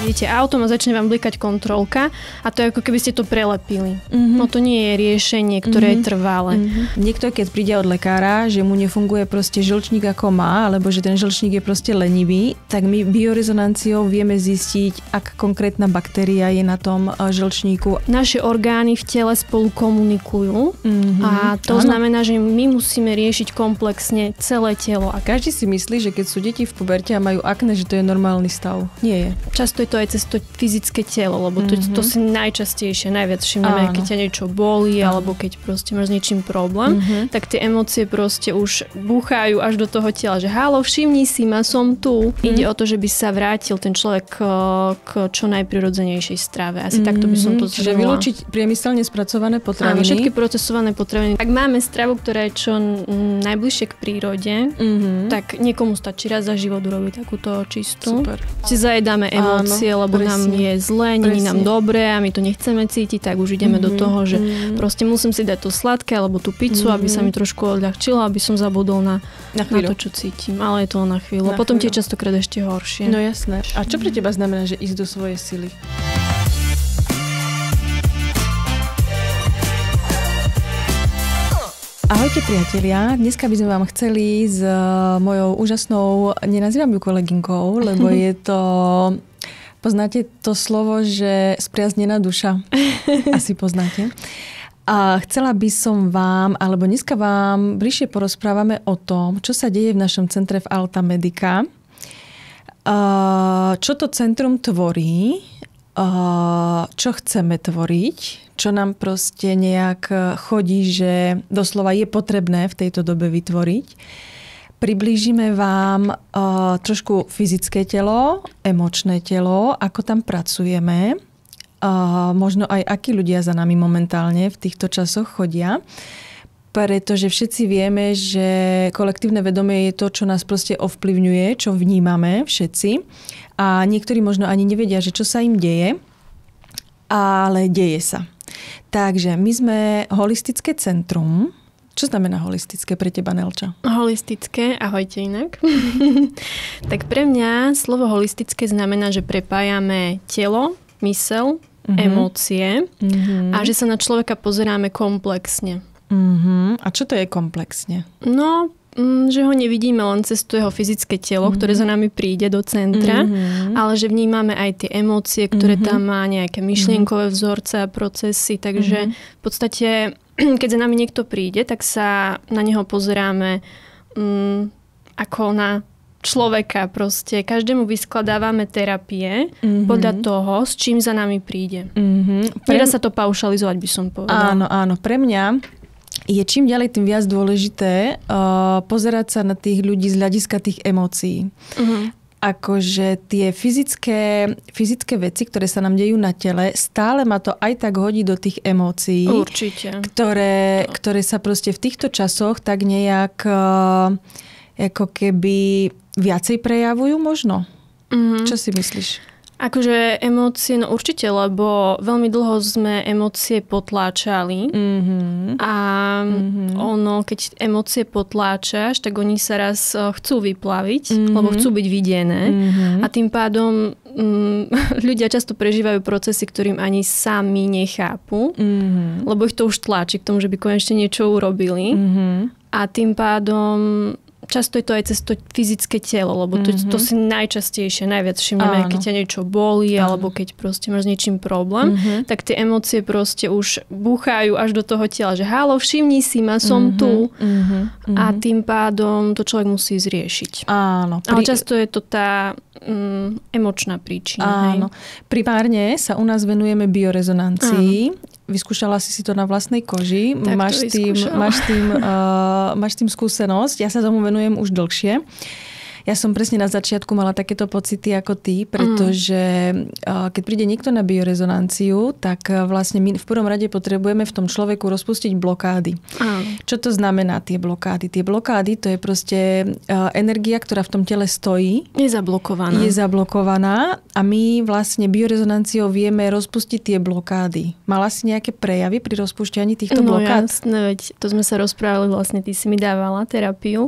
Idete autom a začne vám blikať kontrolka a to je ako keby ste to prelepili. No to nie je riešenie, ktoré je trvalé. Niekto, keď príde od lekára, že mu nefunguje proste žlčník ako má, alebo že ten žlčník je proste lenivý, tak my biorezonanciou vieme zistiť, aká konkrétna baktéria je na tom žlčníku. Naše orgány v tele spolu komunikujú a to znamená, že my musíme riešiť komplexne celé telo. A každý si myslí, že keď sú deti v puberte a majú akné, že to je normálny stav. Nie je. Často je to aj cez to fyzické telo, lebo to si najčastejšie, najviac všimneme, keď ťa niečo bolí, alebo keď proste máš s niečím problém, tak tie emócie proste už búchajú až do toho tela, že halo, všimni si ma, som tu. Ide o to, že by sa vrátil ten človek k čo najprirodzenejšej strave. Asi takto by som to zhrnula. Čiže vylúčiť priemyselne spracované potraviny. Áno, všetky procesované potraviny. Ak máme stravu, ktorá je čo najbližšie k prírode, tak niekomu stačí raz za život urobiť takúto čistú. Super. Si zajedáme emócie, lebo nám je zlé, nie je nám dobré a my to nechceme cítiť, tak už ideme do toho, že proste musím si dať to sladké alebo tú pizzu, aby sa mi trošku odľahčilo, aby som zabudol na to, čo cítim. Ale je to na chvíľu. Potom tie častokrát ešte horšie. No jasné. A čo pre teba znamená, že ísť do svojej sily? Ahojte priatelia, dneska by sme vám chceli s mojou úžasnou, nenazývam ju kolegynkou, lebo je to, poznáte to slovo, že spriaznená duša, asi poznáte. A chcela by som vám, alebo dneska vám bližšie porozprávame o tom, čo sa deje v našom centre v Alta Medica, čo to centrum tvorí, čo chceme tvoriť, čo nám proste nejak chodí, že doslova je potrebné v tejto dobe vytvoriť. Priblížime vám trošku fyzické telo, emočné telo, ako tam pracujeme, možno aj akí ľudia za nami momentálne v týchto časoch chodia. Pretože všetci vieme, že kolektívne vedomie je to, čo nás proste ovplyvňuje, čo vnímame všetci. A niektorí možno ani nevedia, že čo sa im deje, ale deje sa. Takže my sme holistické centrum. Čo znamená holistické pre teba, Nelča? Holistické, ahojte inak. Tak pre mňa slovo holistické znamená, že prepájame telo, myseľ, emócie a že sa na človeka pozeráme komplexne. A čo to je komplexne? No, že ho nevidíme len cez to jeho fyzické telo, ktoré za nami príde do centra, ale že vnímame aj tie emócie, ktoré tam má, nejaké myšlienkové vzorce a procesy. Takže v podstate, keď za nami niekto príde, tak sa na neho pozeráme ako na človeka proste. Každému vyskladávame terapie podľa toho, s čím za nami príde. Nedá sa to paušalizovať, by som povedala. Áno. Pre mňa je čím ďalej tým viac dôležité pozerať sa na tých ľudí z hľadiska tých emócií. Akože tie fyzické veci, ktoré sa nám dejú na tele, stále ma to aj tak hodí do tých emócií. Určite. Ktoré sa proste v týchto časoch tak nejak ako keby viacej prejavujú možno. Čo si myslíš? Akože emócie, no určite, lebo veľmi dlho sme emócie potláčali a ono, keď emócie potláčaš, tak oni sa raz chcú vyplaviť, lebo chcú byť videné a tým pádom ľudia často prežívajú procesy, ktorým ani sami nechápu, lebo ich to už tlačí k tomu, že by konečne niečo urobili a tým pádom často je to aj cez to fyzické telo, lebo to si najčastejšie, najviac všimneme, keď ťa niečo bolí, alebo keď proste máš s niečím problém, tak tie emócie proste už búchajú až do toho tela, že halo, všimni si ma, som tu. A tým pádom to človek musí zriešiť. Áno. Ale často je to tá emočná príčina. Áno. Primárne sa u nás venujeme biorezonancii. Vyskúšala si to na vlastnej koži. Máš tým skúsenosť. Ja sa tomu venujem už dlhšie. Ja som presne na začiatku mala takéto pocity ako ty, pretože keď príde niekto na biorezonanciu, tak vlastne my v prvom rade potrebujeme v tom človeku rozpustiť blokády. Čo to znamená tie blokády? Tie blokády, to je proste energia, ktorá v tom tele stojí. Je zablokovaná a my vlastne biorezonanciou vieme rozpustiť tie blokády. Mala si nejaké prejavy pri rozpúšťaní týchto blokád? No jasné, veď to sme sa rozprávali, vlastne ty si mi dávala terapiu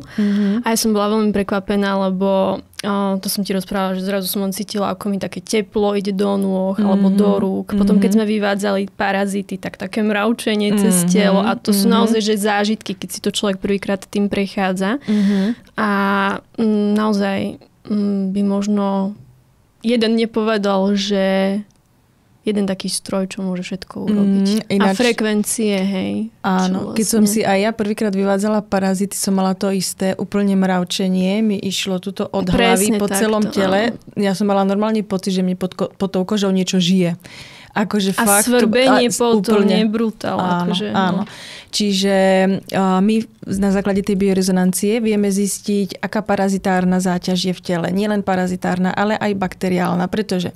a ja som bola veľmi prekvapená, alebo to som ti rozprávala, že zrazu som len cítila, ako mi také teplo ide do nôh alebo do rúk. Potom, keď sme vyvádzali parazity, tak také mravčenie cez telo a to sú naozaj že zážitky, keď si to človek prvýkrát tým prechádza. A naozaj by možno jeden nepovedal, že jeden taký stroj, čo môže všetko urobiť. A frekvencie, hej. Áno, vlastne... keď som si aj ja prvýkrát vyvádzala parazity, som mala to isté, úplne mravčenie. Mi išlo tuto od hlavy po celom tele. Ja som mala normálny pocit, že mi pod tou kožou niečo žije. Akože a fakt, svrbenie potom nie brutál. Áno, akože, áno. Čiže my na základe tej biorezonancie vieme zistiť, aká parazitárna záťaž je v tele. Nie len parazitárna, ale aj bakteriálna, pretože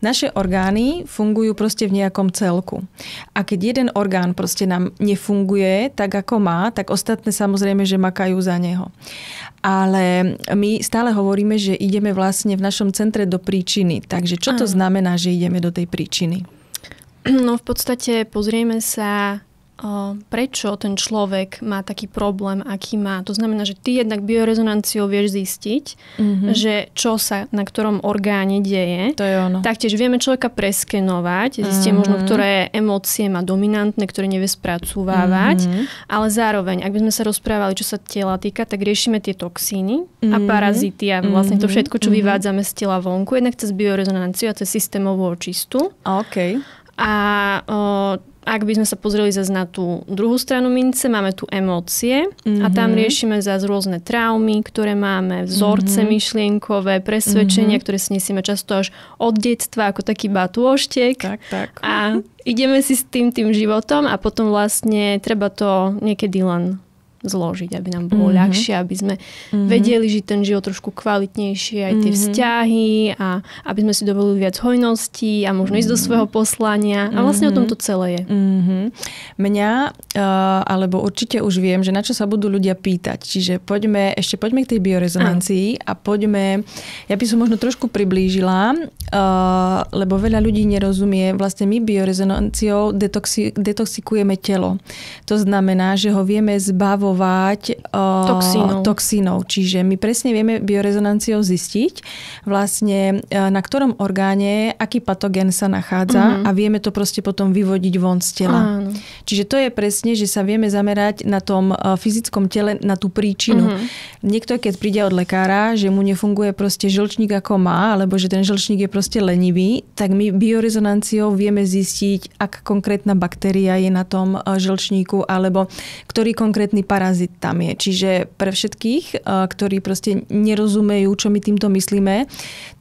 naše orgány fungujú proste v nejakom celku. A keď jeden orgán proste nám nefunguje tak, ako má, tak ostatné samozrejme, že makajú za neho. Ale my stále hovoríme, že ideme vlastne v našom centre do príčiny. Takže čo to znamená, že ideme do tej príčiny? No v podstate pozrieme sa, prečo ten človek má taký problém, aký má. To znamená, že ty jednak biorezonanciou vieš zistiť, že čo sa na ktorom orgáne deje. To je ono. Taktiež vieme človeka preskenovať, zistiť možno, ktoré emócie má dominantné, ktoré nevie spracúvávať, ale zároveň, ak by sme sa rozprávali, čo sa tela týka, tak riešime tie toxíny a parazity a vlastne to všetko, čo vyvádzame z tela vonku, jednak cez biorezonanciu a cez systémovú očistu. OK. A ak by sme sa pozreli zase na tú druhú stranu mince, máme tu emócie a tam riešime zase rôzne traumy, ktoré máme, vzorce myšlienkové, presvedčenia, ktoré si nesieme často až od detstva, ako taký batôštek. Tak. A ideme si s tým životom a potom vlastne treba to niekedy len zložiť, aby nám bolo ľahšie, aby sme vedeli žiť ten život trošku kvalitnejšie, aj tie vzťahy a aby sme si dovolili viac hojností a možno ísť do svojho poslania. A vlastne o tom to celé je. Mňa, alebo určite už viem, že na čo sa budú ľudia pýtať. Čiže poďme k tej biorezonancii a poďme, ja by som možno trošku priblížila, lebo veľa ľudí nerozumie, vlastne my biorezonanciou detoxikujeme telo. To znamená, že ho vieme zbavovať toxínov. Čiže my presne vieme biorezonanciou zistiť vlastne na ktorom orgáne aký patogén sa nachádza a vieme to proste potom vyvodiť von z tela. Čiže to je presne, že sa vieme zamerať na tom fyzickom tele, na tú príčinu. Niekto, keď príde od lekára, že mu nefunguje proste žlčník ako má, alebo že ten žlčník je proste lenivý, tak my biorezonanciou vieme zistiť, aká konkrétna baktéria je na tom žlčníku, alebo ktorý konkrétny parazit tam je. Čiže pre všetkých, ktorí proste nerozumejú, čo my týmto myslíme,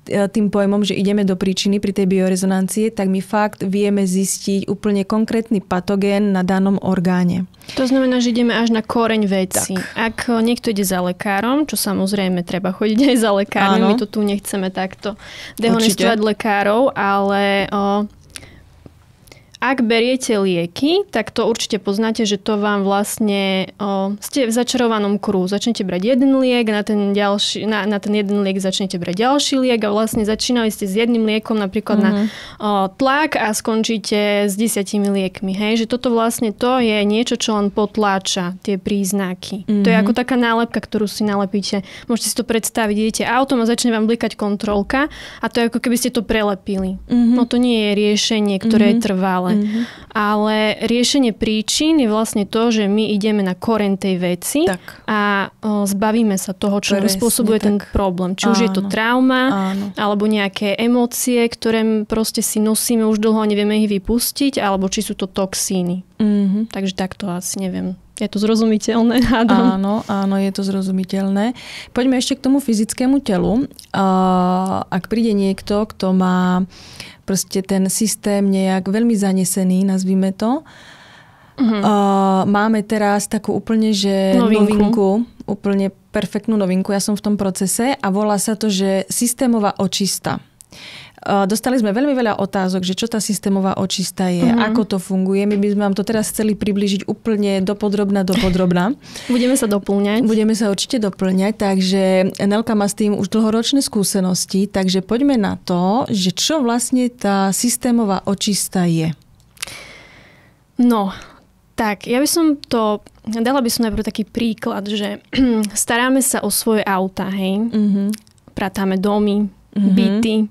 tým pojmom, že ideme do príčiny pri tej biorezonancie, tak my fakt vieme zistiť úplne konkrétny patogén na danom orgáne. To znamená, že ideme až na koreň veci. Tak. Ak niekto ide za lekárom, čo samozrejme treba chodiť aj za lekármi, my to tu nechceme takto dehonestovať lekárov, ale ak beriete lieky, tak to určite poznáte, že to vám vlastne ste v začarovanom kruhu. Začnete brať jeden liek, na ten jeden liek začnete brať ďalší liek a vlastne začínali ste s jedným liekom napríklad na tlak a skončíte s 10 liekmi. Hej? Že toto vlastne to je niečo, čo len potláča tie príznaky. To je ako taká nálepka, ktorú si nalepíte. Môžete si to predstaviť, idete autom a začne vám blikať kontrolka a to je ako keby ste to prelepili. No to nie je riešenie, ktoré je trvalé. Ale riešenie príčin je vlastne to, že my ideme na koreň tej veci a zbavíme sa toho, čo nám spôsobuje ten problém. Či už je to trauma, alebo nejaké emócie, ktoré proste si nosíme už dlho a nevieme ich vypustiť, alebo či sú to toxíny. Takže takto asi neviem. Je to zrozumiteľné, hádam. Áno, je to zrozumiteľné. Poďme ešte k tomu fyzickému telu. Ak príde niekto, kto má proste ten systém nejak veľmi zanesený, nazvime to. Máme teraz takú úplne, že novinku, úplne perfektnú novinku. Ja som v tom procese a volá sa to, že systémová očista. Dostali sme veľmi veľa otázok, že čo tá systémová očista je, ako to funguje. My by sme vám to teraz chceli priblížiť úplne dopodrobná. Budeme sa doplňať. Budeme sa určite doplňať, takže Nelka má s tým už dlhoročné skúsenosti, takže poďme na to, že čo vlastne tá systémová očista je. No, Tak, dala by som najprv taký príklad, že staráme sa o svoje auta, hej. Pratáme domy, byty.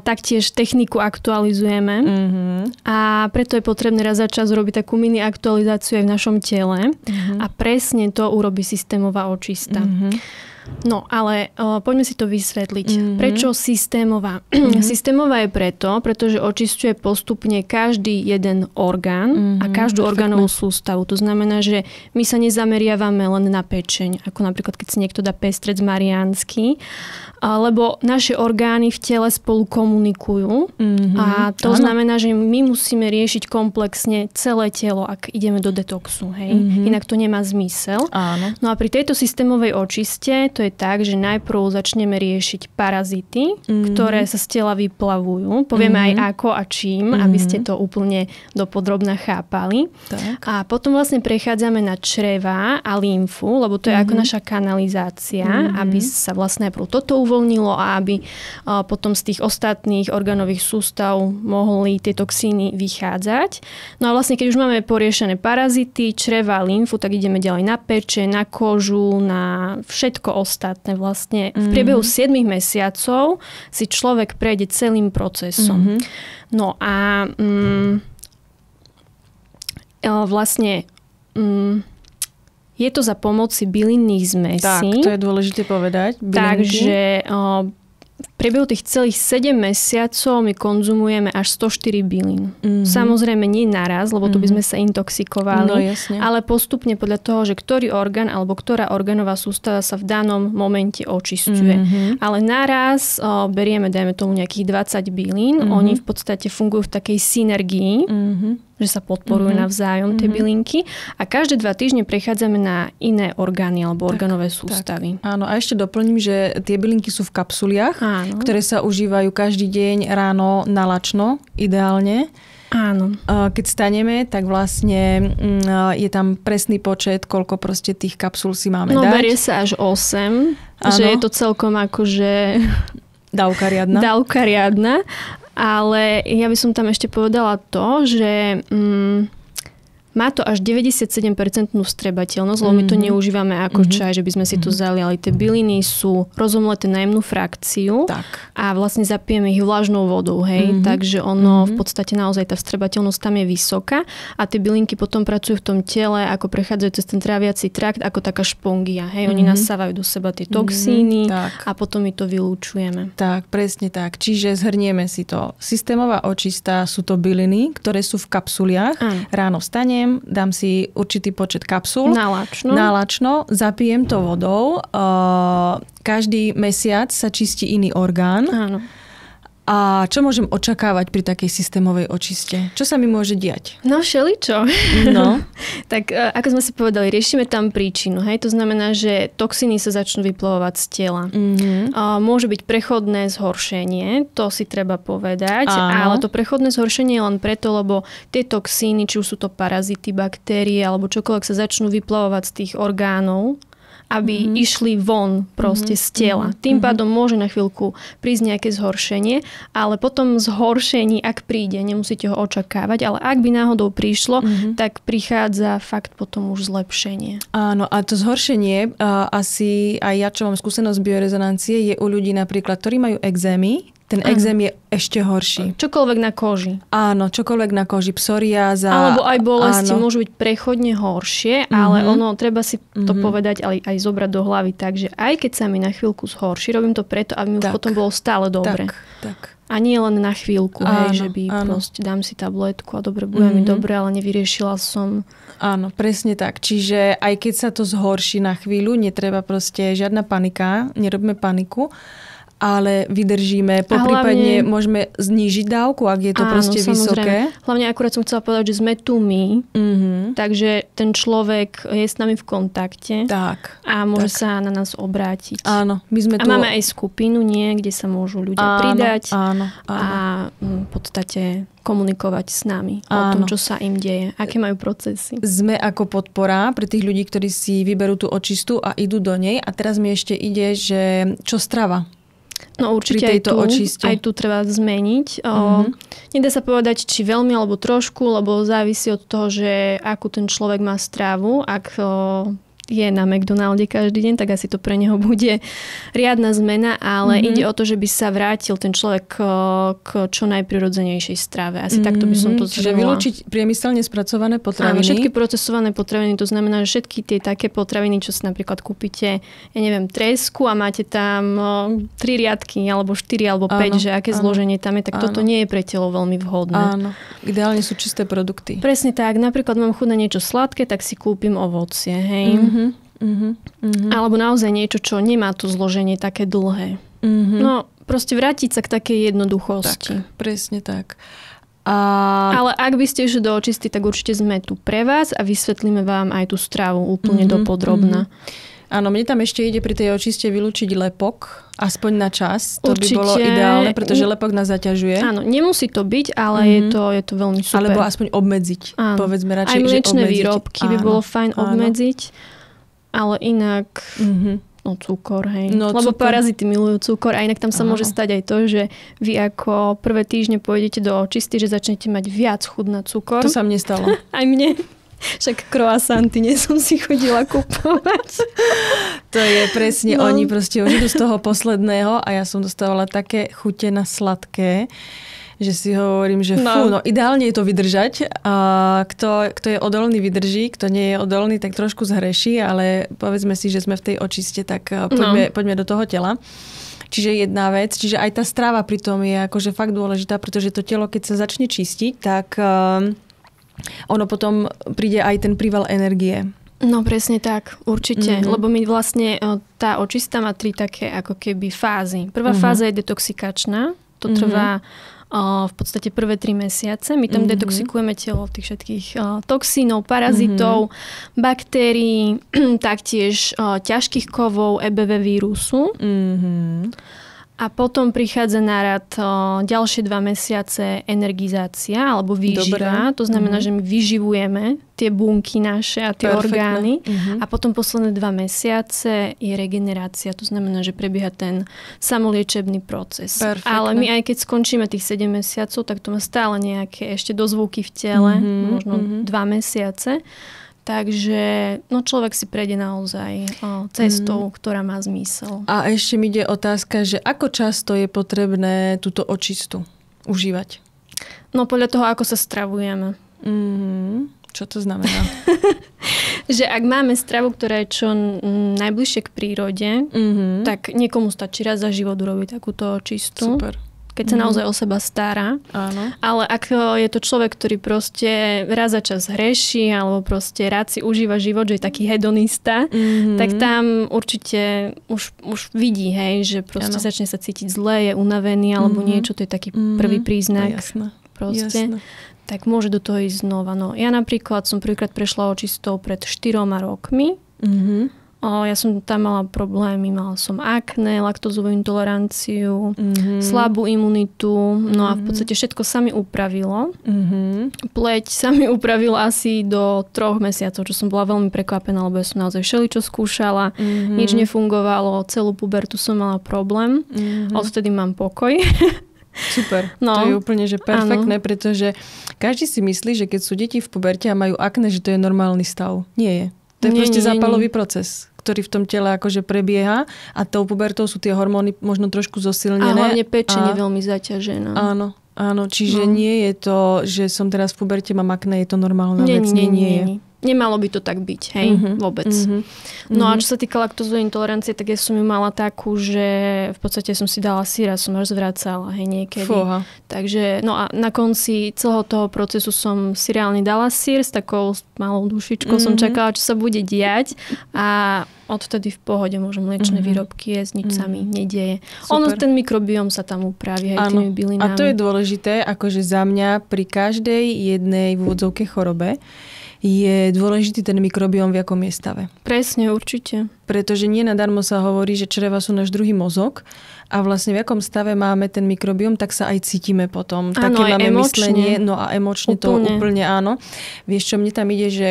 Taktiež techniku aktualizujeme. A preto je potrebné raz za čas robiť takú mini aktualizáciu aj v našom tele. A presne to urobí systémová očista. No, ale poďme si to vysvetliť. Prečo systémová? Systémová je pretože očisťuje postupne každý jeden orgán a každú orgánovú sústavu. To znamená, že my sa nezameriavame len na pečeň, ako napríklad, keď si niekto dá pestrec mariánsky, lebo naše orgány v tele spolu komunikujú a to znamená, že my musíme riešiť komplexne celé telo, ak ideme do detoxu. Hej? Inak to nemá zmysel. Áno. No a pri tejto systémovej očiste to je tak, že najprv začneme riešiť parazity, ktoré sa z tela vyplavujú. Povieme aj ako a čím, aby ste to úplne dopodrobna chápali. Tak. A potom vlastne prechádzame na čreva a lymfu, lebo to je ako naša kanalizácia, aby sa vlastne najprv toto uvoľnilo a aby potom z tých ostatných orgánových sústav mohli tie toxíny vychádzať. No a vlastne keď už máme poriešené parazity, čreva a lymfu, tak ideme ďalej na peče, na kožu, na všetko ostatné vlastne. V priebehu 7 mesiacov si človek prejde celým procesom. No a vlastne je to za pomoci bylinných zmesí. Tak, to je dôležité povedať. Bylinky. Takže v priebehu tých celých 7 mesiacov my konzumujeme až 104 bylín. Samozrejme nie naraz, lebo tu by sme sa intoxikovali, no, jasne. Ale postupne podľa toho, že ktorý orgán alebo ktorá orgánová sústava sa v danom momente očisťuje. Ale naraz berieme, dajme tomu nejakých 20 bylín. Oni v podstate fungujú v takej synergii, že sa podporujú navzájom tie bylinky a každé 2 týždne prechádzame na iné orgány alebo orgánové sústavy. Tak. Áno, a ešte doplním, že tie bylinky sú v kapsuliach, ktoré sa užívajú každý deň ráno na lačno, ideálne. Áno. Keď staneme, tak vlastne je tam presný počet, koľko proste tých kapsul si máme dať. No berie sa až 8, že je to celkom akože dávka riadna. Ale ja by som tam ešte povedala to, že má to až 97% vstrebateľnosť, lebo my to neužívame ako čaj, že by sme si to zaliali. Tie byliny sú rozomleté na jemnú frakciu a vlastne zapijeme ich vlažnou vodou. Hej? Takže ono v podstate naozaj tá vstrebateľnosť tam je vysoká a tie bylinky potom pracujú v tom tele, ako prechádzajú cez ten tráviaci trakt, ako taká špongia. Hej? Oni nasávajú do seba tie toxíny a potom my to vylúčujeme. Tak, presne tak. Čiže zhrnieme si to. Systémová očista sú to byliny, ktoré sú v kapsuliach. Ráno vstanem, dám si určitý počet kapsul. Na lačno. Zapijem to vodou. Každý mesiac sa čistí iný orgán. Áno. A čo môžem očakávať pri takej systémovej očiste? Čo sa mi môže diať? No všeličo. No. Tak ako sme si povedali, riešime tam príčinu. Hej? To znamená, že toxíny sa začnú vyplavovať z tela. Môže byť prechodné zhoršenie, to si treba povedať. Ale to prechodné zhoršenie je len preto, lebo tie toxíny, či už sú to parazity, baktérie alebo čokoľvek sa začnú vyplavovať z tých orgánov, aby išli von proste z tela. Tým pádom môže na chvíľku prísť nejaké zhoršenie, ale potom zhoršení, ak príde, nemusíte ho očakávať, ale ak by náhodou prišlo, tak prichádza fakt potom už zlepšenie. Áno, a to zhoršenie, asi aj ja, čo mám skúsenosť z biorezonancie, je u ľudí napríklad, ktorí majú ekzémy. Ten ekzém je ešte horší. Čokoľvek na koži. Áno, čokoľvek na koži. Psoriáza. Alebo aj bolesti môžu byť prechodne horšie, ale ono, treba si to povedať, ale aj zobrať do hlavy. Takže aj keď sa mi na chvíľku zhorší, robím to preto, aby mi potom bolo stále dobre. Tak. A nie len na chvíľku, hej, že by proste dám si tabletku a dobre, bude mi dobre, ale nevyriešila som. Áno, presne tak. Čiže aj keď sa to zhorší na chvíľu, netreba proste žiadna panika, nerobme paniku, ale vydržíme, poprípadne môžeme znížiť dávku, ak je to proste vysoké. Hlavne akurát som chcela povedať, že sme tu my, takže ten človek je s nami v kontakte a môže sa na nás obrátiť. Áno, my sme tu. A máme aj skupinu, kde sa môžu ľudia pridať a v podstate komunikovať s nami o tom, čo sa im deje, aké majú procesy. Sme ako podpora pre tých ľudí, ktorí si vyberú tú očistu a idú do nej. A teraz mi ešte ide, že čo strava? No určite aj tu treba zmeniť. Nedá sa povedať, či veľmi alebo trošku, lebo závisí od toho, že akú ten človek má stravu. Ak je na McDonalde každý deň, tak asi to pre neho bude riadna zmena, ale ide o to, že by sa vrátil ten človek k čo najprirodzenejšej strave. Asi takto by som to zhrnula. Čiže vylúčiť priemyselne spracované potraviny. Áno, všetky procesované potraviny, to znamená, že všetky tie také potraviny, čo si napríklad kúpite, ja neviem, tresku a máte tam 3 riadky, alebo 4, alebo 5, že aké zloženie tam je, tak toto nie je pre telo veľmi vhodné. Áno, ideálne sú čisté produkty. Presne tak, napríklad mám chuť na niečo sladké, tak si kúpim ovocie, hej. Alebo naozaj niečo, čo nemá to zloženie také dlhé. No, proste vrátiť sa k takej jednoduchosti. Tak, presne tak. Ale ak by ste išli do očisty, tak určite sme tu pre vás a vysvetlíme vám aj tú stravu úplne dopodrobna. Áno, mne tam ešte ide pri tej očiste vylúčiť lepok, aspoň na čas. To určite by bolo ideálne, pretože lepok nás zaťažuje. Áno, nemusí to byť, ale je to veľmi super. Alebo aspoň obmedziť. Áno. Povedzme radšej, aj mliečne že výrobky by bolo fajn obmedziť. Ale inak, cukor, hej. Lebo parazity milujú cukor a inak tam sa môže stať aj to, že vy ako prvé týždne pôjdete do očisty, že začnete mať viac chuť na cukor. To sa mne stalo. Aj mne. Však croissanty nie som si chodila kupovať. To je presne, oni proste už idú z toho posledného a ja som dostávala také chute na sladké, že si hovorím, že ideálne je to vydržať. A kto je odolný, vydrží. Kto nie je odolný, tak trošku zhreší, ale povedzme si, že sme v tej očiste, tak poďme do toho tela. Čiže jedna vec, čiže aj tá strava pri tom je akože fakt dôležitá, pretože to telo, keď sa začne čistiť, tak ono potom príde aj ten príval energie. No presne tak, určite. Lebo my vlastne, tá očista má 3 také ako keby fázy. Prvá fáza je detoxikačná. To trvá v podstate prvé 3 mesiace. My tam detoxikujeme telo od tých všetkých toxínov, parazitov, baktérií, taktiež ťažkých kovov, EBV vírusu. A potom prichádza na rad ďalšie 2 mesiace energizácia alebo výživa. To znamená, že my vyživujeme tie bunky naše a tie orgány. A potom posledné 2 mesiace je regenerácia. To znamená, že prebieha ten samoliečebný proces. Ale my aj keď skončíme tých 7 mesiacov, tak to má stále nejaké ešte dozvuky v tele. Možno 2 mesiace. Takže človek si prejde naozaj cestou, ktorá má zmysel. A ešte mi ide otázka, že ako často je potrebné túto očistu užívať? No podľa toho, ako sa stravujeme. Čo to znamená? Že ak máme stravu, ktorá je čo najbližšie k prírode, tak niekomu stačí raz za život urobiť takúto očistu. Super. Keď sa naozaj o seba stará. Áno. Ale ak je to človek, ktorý proste raz za čas hreší alebo proste rád si užíva život, že je taký hedonista, tak tam určite už vidí, hej, že proste začne sa cítiť zle, je unavený alebo niečo, to je taký prvý príznak. Proste. Tak môže do toho ísť znova. No, ja napríklad som prvýkrát prešla očistou pred 4 rokmi. Ja som tam mala problémy, mala som akné, laktózovú intoleranciu, slabú imunitu, no a v podstate všetko sa mi upravilo. Pleť sa mi upravila asi do 3 mesiacov, čo som bola veľmi prekvapená, lebo ja som naozaj všeličo skúšala, nič nefungovalo, celú pubertu som mala problém, odtedy mám pokoj. Super, to je úplne že perfektné, pretože každý si myslí, že keď sú deti v puberte a majú akné, že to je normálny stav. Nie je. To je proste zápalový proces, ktorý v tom tele akože prebieha a tou pubertou sú tie hormóny možno trošku zosilnené. A hlavne pečenie veľmi zaťažená. Áno, čiže nie je to, že som teraz v puberte, mám akné, je to normálna vec. Nie. Nemalo by to tak byť, hej, vôbec. No a čo sa týka laktózovej intolerancie, tak ja som ju mala takú, že v podstate som si dala syra, som až zvracala, hej, niekedy. Fúha. Takže, no a na konci celého toho procesu som si reálne dala syr s takou malou dušičkou, som čakala, čo sa bude diať a odtedy v pohode môžem mliečne výrobky jesť, nič sa mi nedieje. Ono, ten mikrobióm sa tam upraví aj tými bylinami. A to je dôležité, akože za mňa pri každej jednej v úvodzovke chorobe je dôležitý ten mikrobióm, v akom je stave. Presne, určite. pretože nie nadarmo sa hovorí, že čreva sú náš druhý mozog a vlastne v akom stave máme ten mikrobióm, tak sa aj cítime potom. Áno, také máme emočne. myslenie, no a emočne to úplne áno. Vieš čo, mne tam ide, že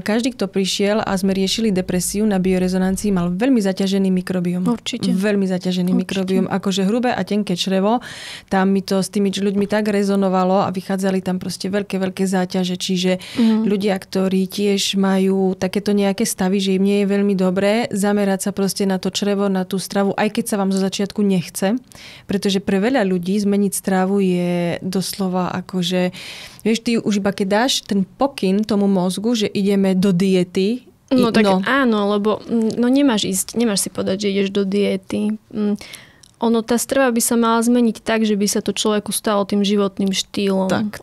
každý, kto prišiel a sme riešili depresiu na biorezonancii, mal veľmi zaťažený mikrobióm. Určite. Veľmi zaťažený mikrobióm. Akože hrubé a tenké črevo, tam mi to s tými ľuďmi tak rezonovalo a vychádzali tam proste veľké záťaže. Čiže ľudia, ktorí tiež majú takéto nejaké stavy, že im nie je veľmi dobré, zamerať sa proste na to črevo, na tú stravu, aj keď sa vám zo začiatku nechce. Pretože pre veľa ľudí zmeniť stravu je doslova akože, vieš, ty už iba keď dáš ten pokyn tomu mozgu, že ideme do diety. No tak áno, lebo nemáš si povedať, že ideš do diety. Tá strava by sa mala zmeniť tak, že by sa to človeku stalo tým životným štýlom. Tak,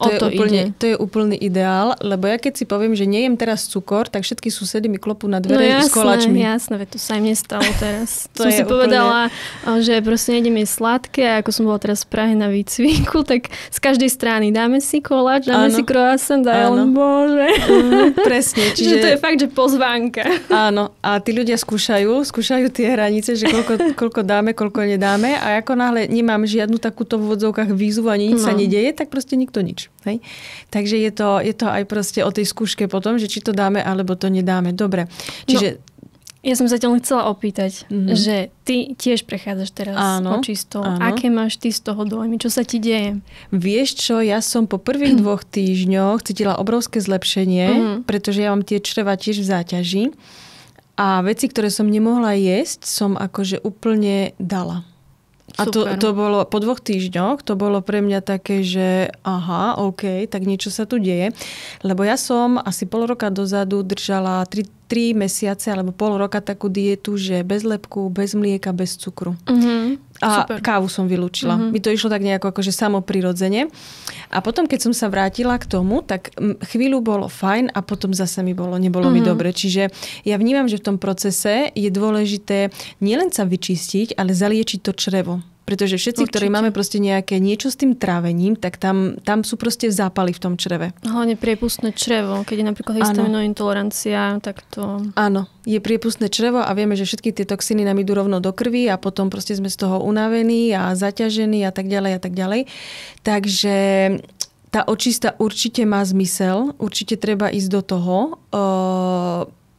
to je úplný ideál, lebo ja keď si poviem, že nejem teraz cukor, tak všetky susedy mi klopú na dvere s koláčmi. Jasné, to sa im nestalo teraz. Som si povedala, že proste nejdem jesť sladké a ako som bola teraz v Prahe na výcviku, tak z každej strany dáme si koláč, dáme si croissant a bože. Presne. Čiže to je fakt, že pozvánka. Áno, a tí ľudia skúšajú tie hranice, že koľko dáme, koľko nedáme. A ako náhle nemám žiadnu takúto v úvodzovkách výzvu ani nič sa nedeje, tak proste nikto nič. Hej? Takže je to aj proste o tej skúške potom, že či to dáme, alebo to nedáme. Dobre. Čiže... Ja som sa ťa len chcela opýtať, že ty tiež prechádzaš teraz očistou. Aké máš ty z toho dojmy? Čo sa ti deje? Vieš čo, ja som po prvých 2 týždňoch cítila obrovské zlepšenie, pretože ja mám tie čreva tiež v záťaži. A veci, ktoré som nemohla jesť, som akože úplne dala. A to bolo po 2 týždňoch, to bolo pre mňa také, že aha, OK, tak niečo sa tu deje. Lebo ja som asi pol roka dozadu držala 3 mesiace alebo pol roka takú dietu, že bez lepku, bez mlieka, bez cukru. A super. Kávu som vylúčila. Mi to išlo tak nejako akože samoprirodzene. A potom, keď som sa vrátila k tomu, tak chvíľu bolo fajn a potom zase nebolo mi dobre. Čiže ja vnímam, že v tom procese je dôležité nielen sa vyčistiť, ale zaliečiť to črevo. Pretože všetci, ktorí máme proste nejaké niečo s tým trávením, tak tam sú proste zápaly v tom čreve. Hlavne priepustné črevo. Keď je napríklad histaminová intolerancia, tak to... Áno, je priepustné črevo a vieme, že všetky tie toxíny nám idú rovno do krvi a potom proste sme z toho unavení a zaťažení a tak ďalej a tak ďalej. Takže tá očista určite má zmysel. Určite treba ísť do toho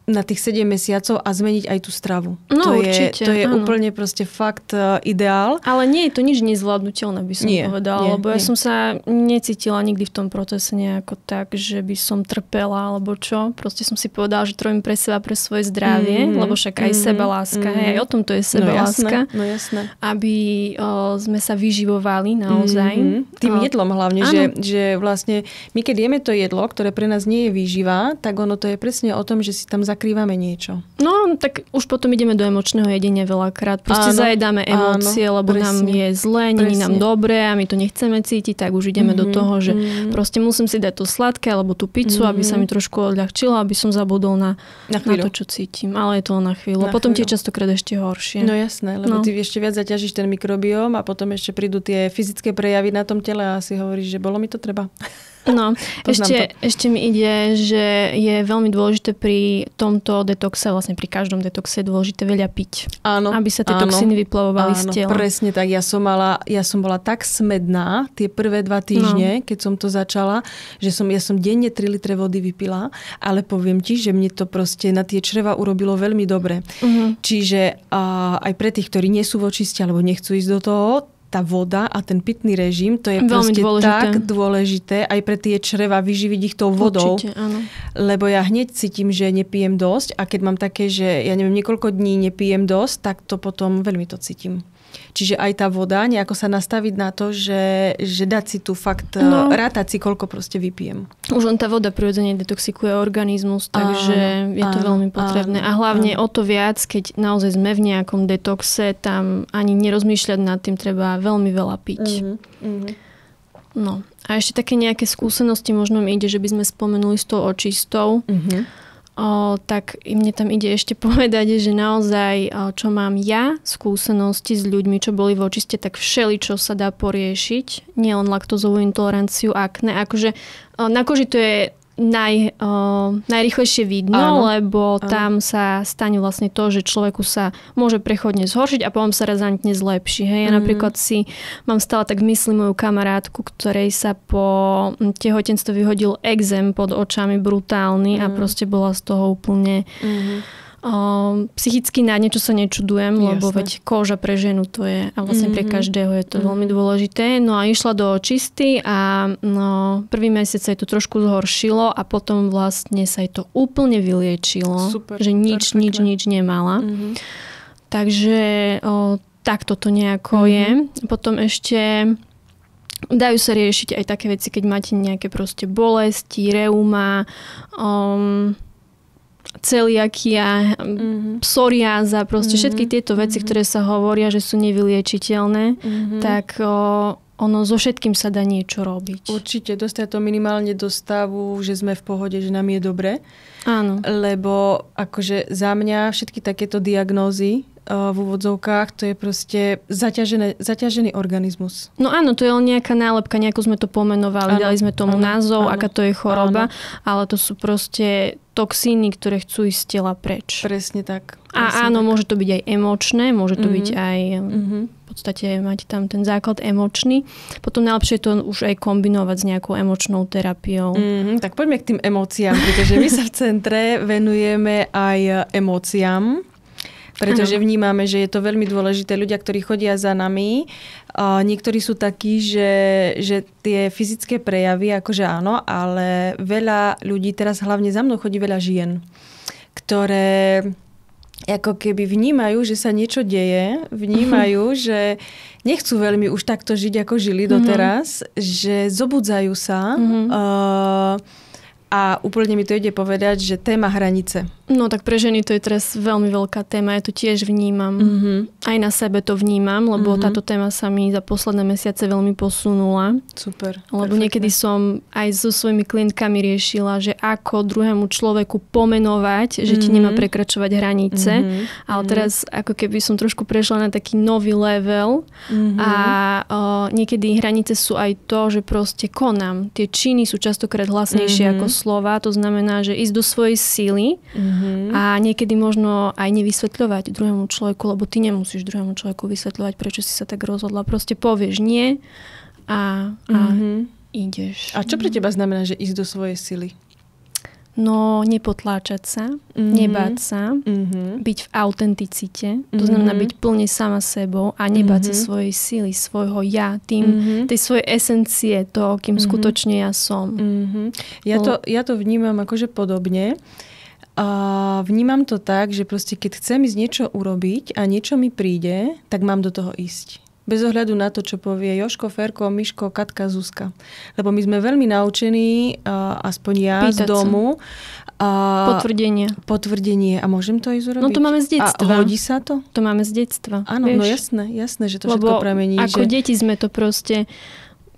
na tých 7 mesiacov a zmeniť aj tú stravu. No určite. To je úplne proste fakt ideál. Ale nie je to nič nezvládnutelné, by som povedala. Lebo ja som sa necítila nikdy v tom procese nejako tak, že by som trpela alebo čo. Proste som si povedala, že trojím pre seba, pre svoje zdravie, lebo však aj sebaláska. Hej, aj o tom to je sebaláska. No jasné. Aby sme sa vyživovali naozaj. Tým jedlom hlavne, že vlastne my keď jeme to jedlo, ktoré pre nás nie je výživa, tak ono to je presne o tom, že si tam zakrývame niečo. No, tak už potom ideme do emočného jedenia veľakrát. Proste zajedáme emócie, lebo nám je zlé, nie je nám dobre a my to nechceme cítiť, tak už ideme do toho, že proste musím si dať to sladké alebo tú pizzu, aby sa mi trošku odľahčilo, aby som zabudol na to, čo cítim. Ale je to na chvíľu. Potom tie častokrát ešte horšie. No jasné, lebo ty ešte viac zaťažíš ten mikrobióm a potom ešte prídu tie fyzické prejavy na tom tele a si hovoríš, že bolo mi to treba. No, ešte mi ide, že je veľmi dôležité pri tomto detoxe, vlastne pri každom detoxe je dôležité veľa piť. Áno. Aby sa tie toxíny vyplavovali z tela. Presne tak. Ja som bola tak smedná tie prvé 2 týždne, keď som to začala, že ja som denne 3 litre vody vypila, ale poviem ti, že mne to proste na tie čreva urobilo veľmi dobre. Čiže aj pre tých, ktorí nie sú v očiste alebo nechcú ísť do toho, tá voda a ten pitný režim, to je proste tak dôležité aj pre tie čreva vyživiť ich tou vodou. Určite, áno. Lebo ja hneď cítim, že nepijem dosť a keď mám také, že ja neviem, niekoľko dní nepijem dosť, tak to potom veľmi to cítim. Čiže aj tá voda, nejako sa nastaviť na to, že dať si tu fakt, rátať si, koľko proste vypijem. Už len tá voda prirodzene detoxikuje organizmus, takže je to veľmi potrebné. A hlavne o to viac, keď naozaj sme v nejakom detoxe, tam ani nerozmýšľať nad tým, treba veľmi veľa piť. No. A ešte také nejaké skúsenosti možno mi ide, že by sme spomenuli s tou očistou. Tak mne tam ide ešte povedať, že naozaj, čo mám ja, skúsenosti s ľuďmi, čo boli v očiste, tak všeličo sa dá poriešiť. Nielen laktózovú intoleranciu, akné. Akože na koži to je najrýchlejšie vidno, lebo tam sa stane vlastne to, že človeku sa môže prechodne zhoršiť a potom sa razantne zlepší. Hej? Ja napríklad mám stále tak v mysli moju kamarátku, ktorej sa po tehotenstve vyhodil exém pod očami brutálny a proste bola z toho úplne psychicky na niečo sa nečudujem, lebo veď koža pre ženu to je a vlastne pre každého je to veľmi dôležité. No a išla do očisty a prvý mesiac sa jej to trošku zhoršilo a potom vlastne sa jej to úplne vyliečilo. Super, že nič nemala. Takže takto to nejako je. Potom ešte dajú sa riešiť aj také veci, keď máte nejaké proste bolesti, reuma, celiakia, psoriáza, proste všetky tieto veci, ktoré sa hovoria, že sú nevyliečiteľné, tak ono so všetkým sa dá niečo robiť. Určite, dostať to minimálne do stavu, že sme v pohode, že nám je dobre. Áno. Lebo akože za mňa všetky takéto diagnózy v úvodzovkách, to je proste zaťažený organizmus. No áno, to je len nejaká nálepka, nejako sme to pomenovali, dali sme tomu názov, aká to je choroba, ale to sú proste toxíny, ktoré chcú ísť z tela preč. Presne tak. A áno, môže to byť aj emočné, môže to byť aj v podstate mať tam ten základ emočný. Potom najlepšie je to už aj kombinovať s nejakou emočnou terapiou. Tak poďme k tým emóciám, pretože my sa v centre venujeme aj emóciám. Pretože vnímame, že je to veľmi dôležité. Ľudia, ktorí chodia za nami, niektorí sú takí, že tie fyzické prejavy, akože áno, ale veľa ľudí, teraz hlavne za mnou chodí veľa žien, ktoré ako keby vnímajú, že sa niečo deje, vnímajú, že nechcú veľmi už takto žiť, ako žili doteraz, že zobudzajú sa a úplne mi to ide povedať, že téma hranice. No tak pre ženy to je teraz veľmi veľká téma, ja to tiež vnímam. Aj na sebe to vnímam, lebo táto téma sa mi za posledné mesiace veľmi posunula. Super. Lebo niekedy som aj so svojimi klientkami riešila, že ako druhému človeku pomenovať, že ti nemá prekračovať hranice. Ale teraz ako keby som trošku prešla na taký nový level a niekedy hranice sú aj to, že proste konám. Tie činy sú častokrát hlasnejšie ako slova, to znamená, že ísť do svojej síly a niekedy možno aj nevysvetľovať druhému človeku, lebo ty nemusíš druhému človeku vysvetľovať, prečo si sa tak rozhodla. Proste povieš nie a ideš. A čo pre teba znamená, že ísť do svojej sily? No, nepotláčať sa, nebáť sa, byť v autenticite, to znamená byť plne sama sebou a nebáť sa svojej sily, svojho ja, tej svojej esencie, toho, kým skutočne ja som. Ja to vnímam akože podobne. A vnímam to tak, že proste keď chcem ísť niečo urobiť a niečo mi príde, tak mám do toho ísť. Bez ohľadu na to, čo povie Jožko, Ferko, Miško, Katka, Zuzka. Lebo my sme veľmi naučení, aspoň ja z domu. Potvrdenie. A môžem to ísť urobiť? No to máme z detstva. A hodí sa to? To máme z detstva. Áno, no jasné, že to všetko pramení. Ako deti sme to proste...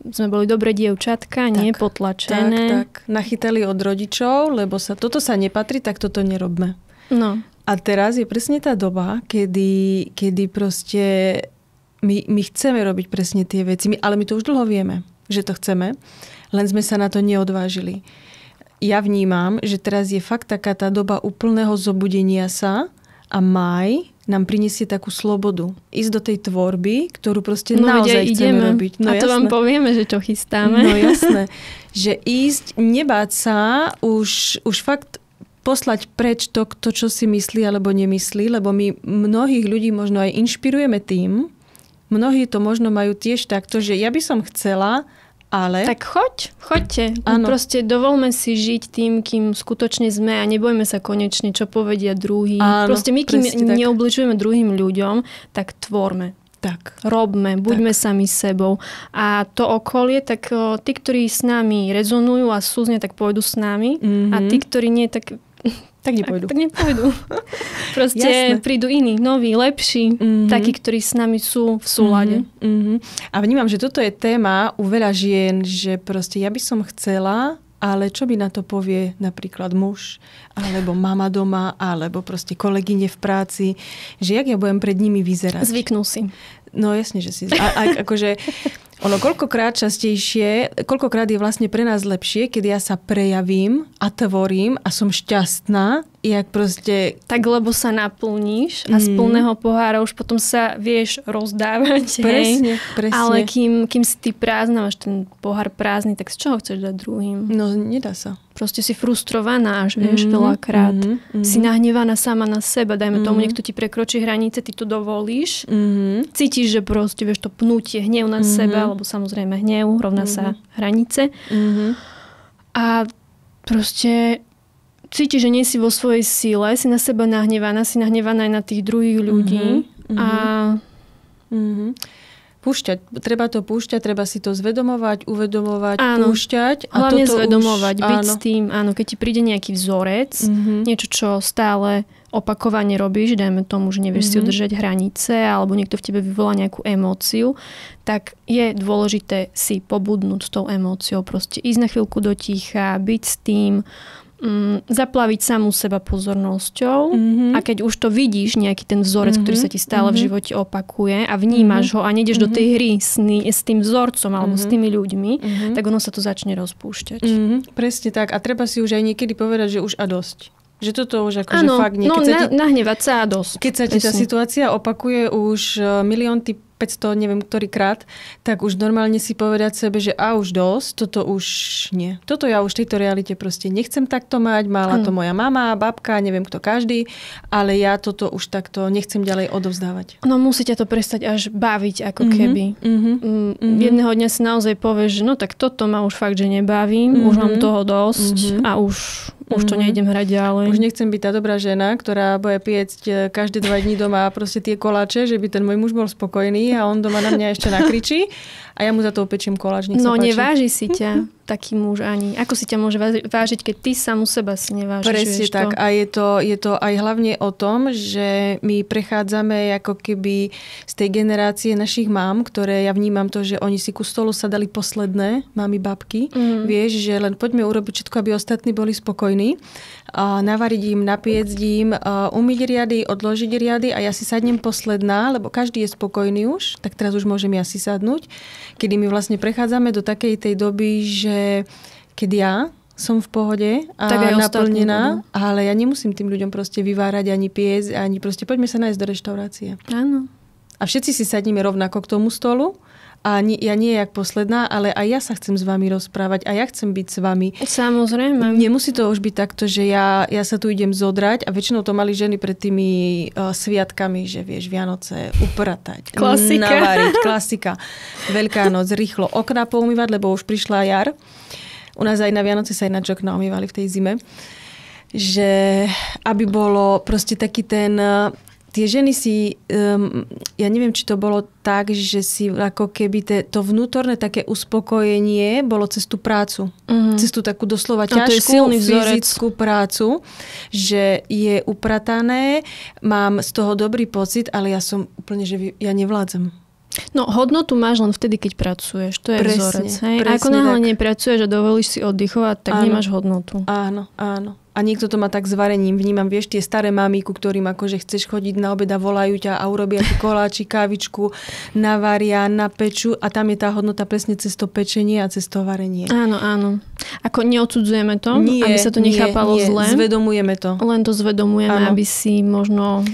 Sme boli dobré dievčatka, nie potlačené. Tak. Nachytali od rodičov, lebo toto sa nepatrí, tak toto nerobme. No. A teraz je presne tá doba, kedy proste my chceme robiť presne tie veci, ale my to už dlho vieme, že to chceme, len sme sa na to neodvážili. Ja vnímam, že teraz je fakt taká tá doba úplného zobudenia sa a máj nám prinesie takú slobodu. Ísť do tej tvorby, ktorú proste naozaj chceme robiť. No, a to vám povieme, že čo chystáme. No jasné. Že ísť, nebáť sa, už fakt poslať preč to, čo si myslí alebo nemyslí, lebo my mnohých ľudí možno aj inšpirujeme tým, mnohí to možno majú tiež takto, že ja by som chcela, ale... Tak choďte. Proste dovolme si žiť tým, kým skutočne sme a nebojme sa konečne, čo povedia druhí. Proste my, kým neubližujeme druhým ľuďom, tak tvorme. Tak. Robme, buďme sami sebou. A to okolie, tak tí, ktorí s nami rezonujú a súznia, tak pôjdu s nami. A tí, ktorí nie, tak nepôjdu. Tak nepôjdu. Proste prídu iní, noví, lepší, takí, ktorí s nami sú v súlade. A vnímam, že toto je téma u veľa žien, že proste ja by som chcela, ale čo by na to povie napríklad muž, alebo mama doma, alebo proste kolegyne v práci, že jak ja budem pred nimi vyzerať. Zvyknú si. No jasne, že si... Akože Ono koľkokrát je vlastne pre nás lepšie, keď ja sa prejavím a tvorím a som šťastná, jak proste... Tak lebo sa naplníš a z plného pohára už potom sa vieš rozdávať. Presne. Ale kým si ty prázdna, máš ten pohár prázdny, tak z čoho chceš dať druhým? No, nedá sa. Proste si frustrovaná až, vieš, veľakrát. Si nahnevaná sama na seba. Dajme tomu, niekto ti prekročí hranice, ty to dovolíš. Cítiš, že proste, vieš, to pnutie, hnev na seba, lebo samozrejme hnev rovná sa hranice. A proste cítiš, že nie si vo svojej síle, si na seba nahnevaná, si nahnevaná aj na tých druhých ľudí. Púšťať. Treba to púšťať, treba si to zvedomovať, uvedomovať, púšťať. A hlavne zvedomovať, byť s tým. Áno, keď ti príde nejaký vzorec, niečo, čo stále opakovane robíš, dajme tomu, že nevieš si udržať hranice, alebo niekto v tebe vyvolá nejakú emóciu, tak je dôležité si pobudnúť s tou emóciou. Proste ísť na chvíľku do ticha, byť s tým, zaplaviť samú seba pozornosťou a keď už to vidíš, nejaký ten vzorec, ktorý sa ti stále v živote opakuje a vnímaš ho a nejdeš do tej hry s tým vzorcom alebo s tými ľuďmi, tak ono sa to začne rozpúšťať. Presne tak. A treba si už aj niekedy povedať, že už a dosť. Že toto už akože fakt nie. Nahnevať sa a dosť. Keď sa ti tá situácia opakuje už 1,500,000, neviem ktorý krát, tak už normálne si povedať sebe, že už dosť, toto už nie. Toto ja už v tejto realite proste nechcem takto mať, mala to moja mama, babka, neviem kto každý, ale ja toto už takto nechcem ďalej odovzdávať. No musí ťa to prestať až baviť, ako keby. Jedného dňa si naozaj povieš, že no tak toto ma už fakt, že nebavím, už mám toho dosť a už to nejdem hrať ďalej. Už nechcem byť tá dobrá žena, ktorá bude piecť každé 2 dní doma proste tie koláče, že by ten môj muž bol spokojný a on doma na mňa ešte nakričí a ja mu za to opečím koláč. No neváži si ťa taký muž ani. Ako si ťa môže vážiť, keď ty samu seba si nevážiš? Presne tak. A je to aj hlavne o tom, že my prechádzame ako keby z tej generácie našich mám, ktoré ja vnímam to, že oni si ku stolu sadali posledné, mami, babky. Vieš, že len poďme urobiť všetko, aby ostatní boli spokojní. Navariť im, napiecť im, umyť riady, odložiť riady a ja si sadnem posledná, lebo každý je spokojný už, tak teraz už môžem ja si sadnúť. Kedy my vlastne prechádzame do takej tej doby, že keď ja som v pohode a naplnená, ale ja nemusím tým ľuďom proste vyvárať ani piesť, ani proste poďme sa nájsť do reštaurácie. Áno. A všetci si sadníme rovnako k tomu stolu a ja nie jak posledná, ale aj ja sa chcem s vami rozprávať a ja chcem byť s vami. Samozrejme. Nemusí to už byť takto, že ja sa tu idem zodrať a väčšinou to mali ženy pred tými sviatkami, že vieš, Vianoce upratať, navariť, klasika. Veľká noc, rýchlo okná poumývať, lebo už prišla jar. U nás aj na Vianoce sa ináč okná umývali v tej zime. Že aby bolo proste taký ten... Tie ženy si, ja neviem, či to bolo tak, že si ako keby to vnútorné také uspokojenie bolo cez tú prácu. Cez tú takú doslova ťažkú fyzickú prácu, že je upratané, mám z toho dobrý pocit, ale ja som úplne, že ja nevládzem. No, hodnotu máš len vtedy, keď pracuješ. To je vzorec. Hej? Ako náhle nepracuješ a dovolíš si oddychovať, tak nemáš hodnotu. Áno. A niekto to má tak s varením. Vnímam, vieš, tie staré mamy, ku ktorým akože chceš chodiť na obed a volajú ťa a urobia ti koláči, kávičku, navaria, napeču a tam je tá hodnota presne cez to pečenie a cez to varenie. Áno. Ako neodsudzujeme to, aby sa to nechápalo zle. Zvedomujeme to. Len to zvedomujeme, aby si možno...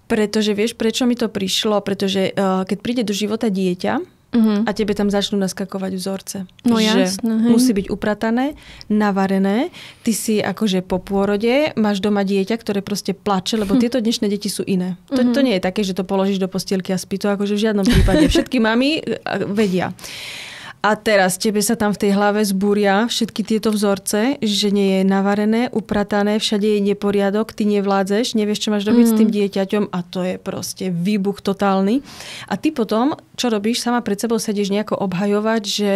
Pretože vieš, prečo mi to prišlo? Pretože keď príde do života dieťa, a tebe tam začnú naskakovať vzorce. No že jasné. Musí byť upratané, navarené. Ty si akože po pôrode máš doma dieťa, ktoré proste plače, lebo tieto dnešné deti sú iné. To nie je také, že to položíš do postielky a spí. To akože v žiadnom prípade. Všetky mami vedia. A teraz tebe sa tam v tej hlave zbúria všetky tieto vzorce, že nie je navarené, upratané, všade je neporiadok, ty nevládzeš, nevieš, čo máš robiť s tým dieťaťom a to je proste výbuch totálny. A ty potom, čo robíš, sama pred sebou sedíš nejako obhajovať, že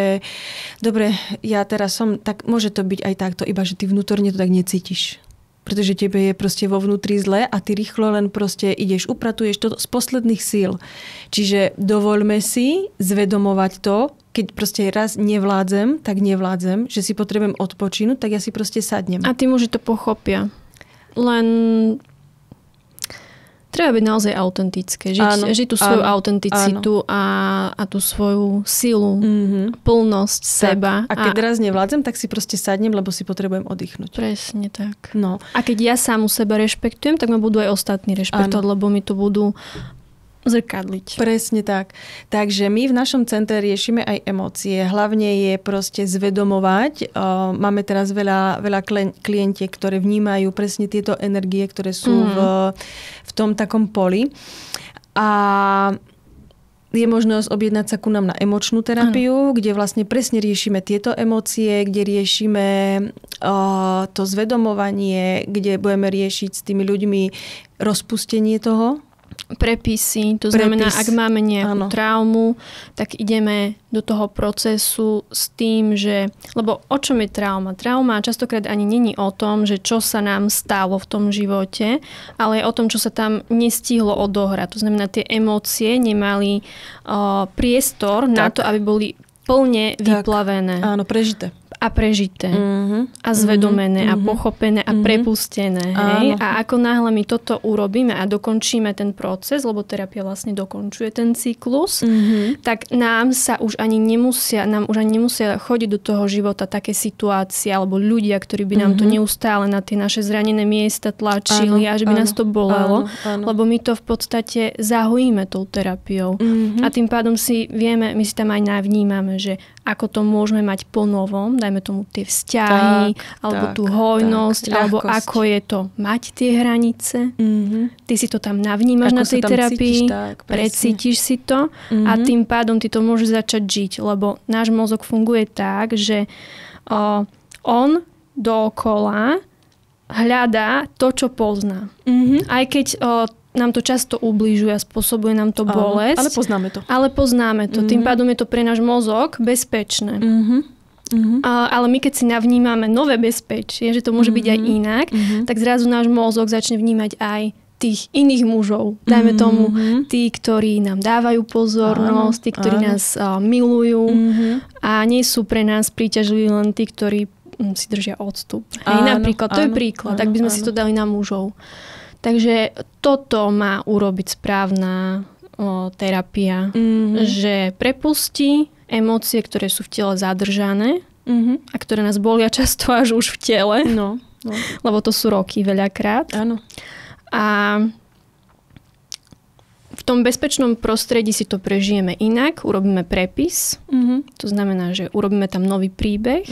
dobre, ja teraz som, tak môže to byť aj takto, iba že ty vnútorne to tak necítiš. Pretože tebe je proste vo vnútri zle a ty rýchlo len proste ideš, upratuješ to z posledných síl. Čiže dovoľme si zvedomovať to, keď proste raz nevládzem, tak nevládzem, že si potrebujem odpočinúť, tak ja si proste sadnem. A tí muži to pochopia. Len Treba byť naozaj autentické. Žiť tú svoju autenticitu a tú svoju silu, plnosť seba. A keď raz nevládzem, tak si proste sadnem, lebo si potrebujem oddychnúť. Presne tak. No. A keď ja samu seba rešpektujem, tak ma budú aj ostatní rešpektovať, lebo mi to budú zrkadliť. Presne tak. Takže my v našom centre riešime aj emócie. Hlavne je proste zvedomovať. Máme teraz veľa klientiek, ktoré vnímajú presne tieto energie, ktoré sú v tom takom poli. A je možnosť objednať sa ku nám na emočnú terapiu, kde vlastne presne riešime tieto emócie, kde riešime to zvedomovanie, kde budeme riešiť s tými ľuďmi rozpustenie toho. Prepisy, to znamená, ak máme nejakú traumu, tak ideme do toho procesu s tým, že... Lebo o čom je trauma? Trauma častokrát ani není o tom, že čo sa nám stalo v tom živote, ale je o tom, čo sa tam nestihlo odohrať. To znamená, tie emócie nemali priestor na to, aby boli plne vyplavené. Áno, prežité. A prežité. A zvedomené a pochopené a prepustené. Hej? A ako náhle my toto urobíme a dokončíme ten proces, lebo terapia vlastne dokončuje ten cyklus, tak nám už ani nemusia chodiť do toho života také situácie alebo ľudia, ktorí by nám to neustále na tie naše zranené miesta tlačili a že by nás to bolelo. Lebo my to v podstate zahojíme tou terapiou. A tým pádom my si tam aj navnímame, že ako to môžeme mať po novom, dajme tomu tie vzťahy, alebo tú hojnosť, alebo ako je to mať tie hranice. Ty si to tam navnímaš ako na tej terapii, precítiš si to a tým pádom ty to môžeš začať žiť, lebo náš mozog funguje tak, že on dookola hľadá to, čo pozná. Aj keď nám to často ubližuje a spôsobuje nám to bolesť. Ale poznáme to. Tým pádom je to pre náš mozog bezpečné. Ale my keď si navnímame nové bezpečie, že to môže byť aj inak, tak zrazu náš mozog začne vnímať aj tých iných mužov. Dajme tomu tí, ktorí nám dávajú pozornosť, tí, ktorí nás milujú a nie sú pre nás príťažliví len tí, ktorí si držia odstup. Napríklad, to je príklad, tak by sme si to dali na mužov. Takže toto má urobiť správna terapia, že prepustí emócie, ktoré sú v tele zadržané a ktoré nás bolia často až už v tele, lebo to sú roky veľakrát. Áno. A v tom bezpečnom prostredí si to prežijeme inak, urobíme prepis, to znamená, že urobíme tam nový príbeh,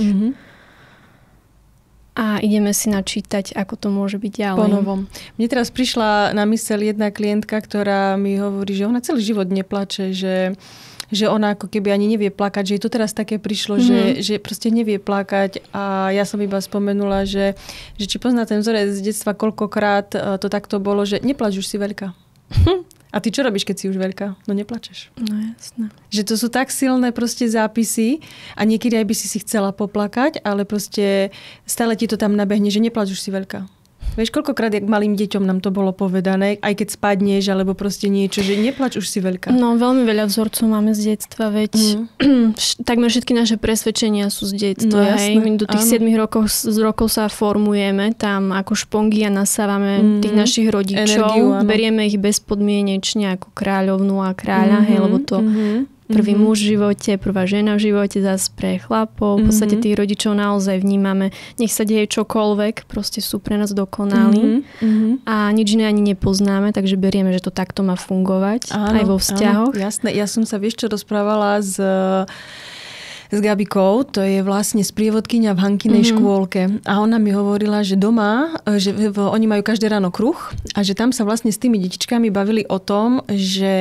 a ideme si načítať, ako to môže byť ďalej. Ponovom. Mne teraz prišla na myseľ jedna klientka, ktorá mi hovorí, že ona celý život neplače, že ona ako keby ani nevie plakať, že jej to teraz také prišlo, že proste nevie plakať a ja som iba spomenula, že či pozná ten vzorec z detstva, koľkokrát to takto bolo, že neplač, už si veľká. A ty čo robíš, keď si už veľká? No neplačeš. No jasné. Že to sú tak silné proste zápisy a niekedy aj by si chcela poplakať, ale proste stále ti to tam nabehne, že neplač, už si veľká. Vieš, koľkokrát jak malým deťom nám to bolo povedané, aj keď spadneš, alebo proste niečo, že neplač, už si veľká. No, veľmi veľa vzorcov máme z detstva, veď takmer všetky naše presvedčenia sú z detstva. No, hej. My do tých 7 rokov sa formujeme, tam ako špongy a nasávame tých našich rodičov, energiu, berieme ich bezpodmienečne ako kráľovnú a kráľa, hej, lebo to prvý muž v živote, prvá žena v živote, zase pre chlapov. V podstate tých rodičov naozaj vnímame. Nech sa deje čokoľvek, proste sú pre nás dokonalí. A nič iné ani nepoznáme, takže berieme, že to takto má fungovať aj vo vzťahoch. Áno, jasné. Ja som sa, vieš čo, rozprávala s Gabikou, to je vlastne sprievodkyňa v Hankinej škôlke. A ona mi hovorila, že doma, že oni majú každé ráno kruh a že tam sa vlastne s tými detičkami bavili o tom, že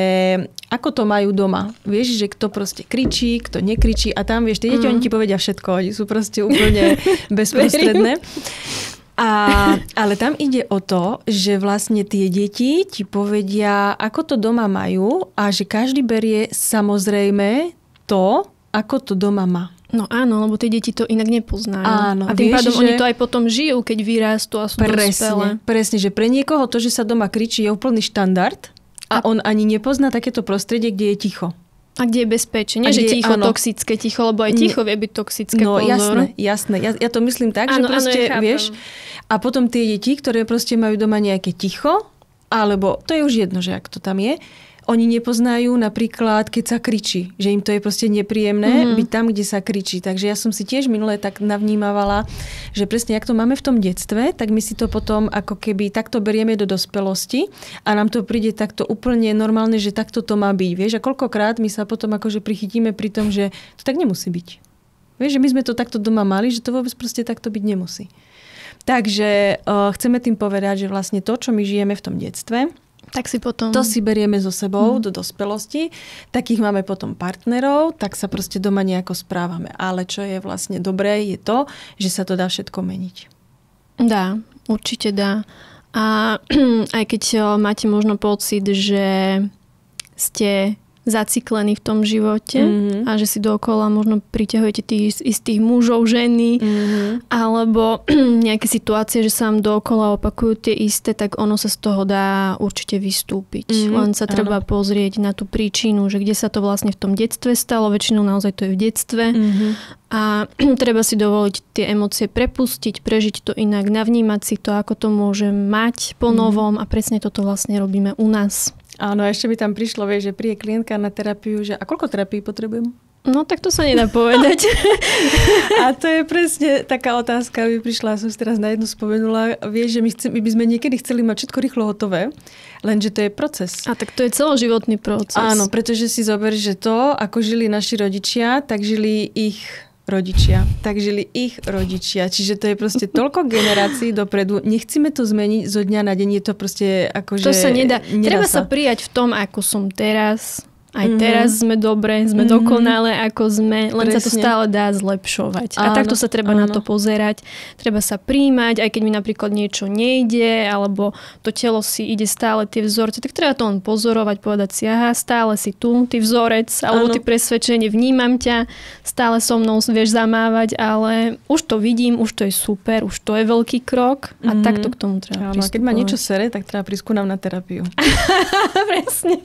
ako to majú doma. Vieš, že kto proste kričí, kto nekričí a tam, vieš, tie deti, oni ti povedia všetko. Oni sú proste úplne bezprostredné. Ale tam ide o to, že vlastne tie deti ti povedia, ako to doma majú a že každý berie samozrejme to, ako to doma má. No áno, lebo tie deti to inak nepoznajú. Áno, a tým pádom oni to aj potom žijú, keď vyrastú a sú dospelé. Presne, že pre niekoho to, že sa doma kričí, je úplný štandard a on ani nepozná takéto prostredie, kde je ticho. A kde je bezpečie. Nie, že ticho, toxické ticho, lebo aj ticho vie byť toxické. No jasné. Ja to myslím tak, že proste, vieš, a potom tie deti, ktoré proste majú doma nejaké ticho, alebo to je už jedno, že ak to tam je, oni nepoznajú napríklad, keď sa kričí, že im to je proste nepríjemné byť tam, kde sa kričí. Takže ja som si tiež minulé tak navnímavala, že presne jak to máme v tom detstve, tak my si to potom ako keby takto berieme do dospelosti a nám to príde takto úplne normálne, že takto to má byť. Vieš, a koľkokrát my sa potom akože prichytíme pri tom, že to tak nemusí byť. Vieš, že my sme to takto doma mali, že to vôbec proste takto byť nemusí. Takže chceme tým povedať, že vlastne to, čo my žijeme v tom detstve, tak si potom... to si berieme so sebou do dospelosti. Takých máme potom partnerov, tak sa proste doma nejako správame. Ale čo je vlastne dobré, je to, že sa to dá všetko meniť. Dá, určite dá. A aj keď máte možno pocit, že ste zaciklení v tom živote a že si dookola možno priťahujete tých istých mužov, ženy alebo nejaké situácie, že sa vám dookola opakujú tie isté, tak ono sa z toho dá určite vystúpiť. Len sa treba pozrieť na tú príčinu, že kde sa to vlastne v tom detstve stalo, väčšinou naozaj to je v detstve a treba si dovoliť tie emócie prepustiť, prežiť to inak, navnímať si to, ako to môže mať po novom a presne toto vlastne robíme u nás. Áno, ešte by tam prišlo, vieš, že príde klientka na terapiu, že a koľko terapii potrebujem? No tak to sa nedá povedať. A to je presne taká otázka, by prišla, som si teraz na jednu spomenula, vieš, že my by sme niekedy chceli mať všetko rýchlo hotové, lenže to je proces. A tak to je celoživotný proces. Áno, pretože si zober, že to, ako žili naši rodičia, tak žili ich rodičia. Tak žili ich rodičia. Čiže to je proste toľko generácií dopredu. Nechceme to zmeniť zo dňa na deň. Je to proste akože... To sa nedá. Treba sa prijať v tom, ako som teraz. Aj teraz sme dobré, sme dokonalé, ako sme, len sa to stále dá zlepšovať. A takto sa treba na to pozerať. Treba sa prijímať, aj keď mi napríklad niečo nejde, alebo to telo si ide stále tie vzorce, tak treba to len pozorovať, povedať si, aha, stále si tu, ty vzorec, alebo ty presvedčenie, vnímam ťa, stále so mnou vieš zamávať, ale už to vidím, už to je super, už to je veľký krok a takto k tomu treba pristupovať. Keď ma niečo sere, tak treba prísť ku nám na terapiu. Presne.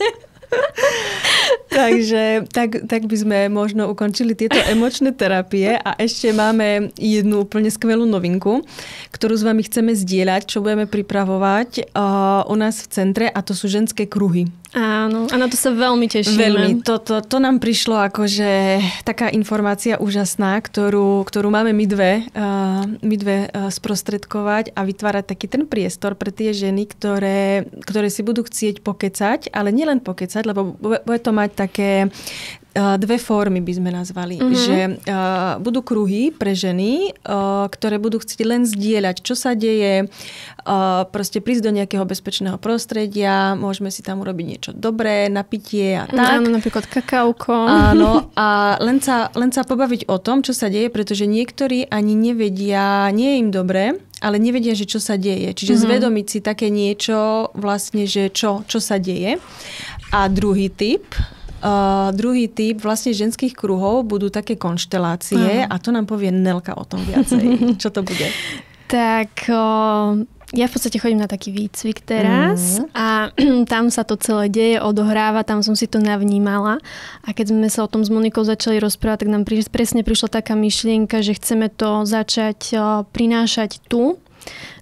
Takže tak by sme možno ukončili tieto emočné terapie a ešte máme jednu úplne skvelú novinku, ktorú s vami chceme zdieľať, čo budeme pripravovať u nás v centre a to sú ženské kruhy. Áno, a na to sa veľmi tešíme. Veľmi. To nám prišlo akože taká informácia úžasná, ktorú máme my dve sprostredkovať a vytvárať taký ten priestor pre tie ženy, ktoré si budú chcieť pokecať, ale nielen pokecať, lebo bude to mať také dve formy by sme nazvali. Že budú kruhy pre ženy, ktoré budú chcieť len zdieľať, čo sa deje, proste prísť do nejakého bezpečného prostredia, môžeme si tam urobiť niečo dobré, napitie a tak. Áno, napríklad kakauko. Áno, a len sa pobaviť o tom, čo sa deje, pretože niektorí ani nevedia, nie je im dobre, ale nevedia, že čo sa deje. Čiže zvedomiť si také niečo vlastne, že čo sa deje. A druhý typ vlastne ženských kruhov budú také konštelácie a to nám povie Nelka o tom viacej. Čo to bude? Tak ja v podstate chodím na taký výcvik teraz a tam sa to celé deje, odohráva, tam som si to navnímala a keď sme sa o tom s Monikou začali rozprávať, tak nám presne prišla taká myšlienka, že chceme to začať prinášať tu,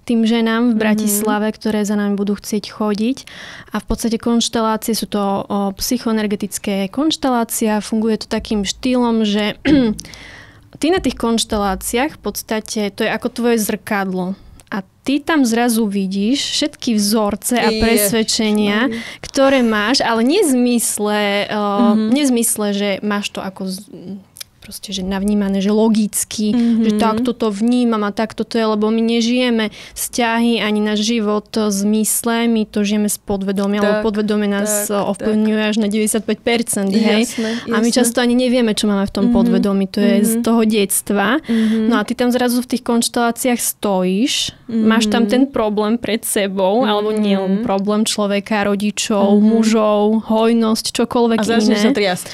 tým ženám v Bratislave, ktoré za nami budú chcieť chodiť. A v podstate konštelácie sú to psychoenergetické konštelácia. Funguje to takým štýlom, že ty na tých konšteláciách v podstate to je ako tvoje zrkadlo. A ty tam zrazu vidíš všetky vzorce a presvedčenia, ktoré máš, ale nie v zmysle, že máš to ako proste, že navnímané, že logicky, že takto to vnímam a takto to je, lebo my nežijeme vzťahy ani náš život v zmysle, my to žijeme z podvedomia, lebo podvedomie nás ovplyvňuje až na 95%, hej? Jasné. A my často ani nevieme, čo máme v tom podvedomí, to je z toho detstva. No a ty tam zrazu v tých konšteláciách stojíš, máš tam ten problém pred sebou, alebo nie len problém človeka, rodičov, mužov, hojnosť, čokoľvek iné. A začneš sa triasť.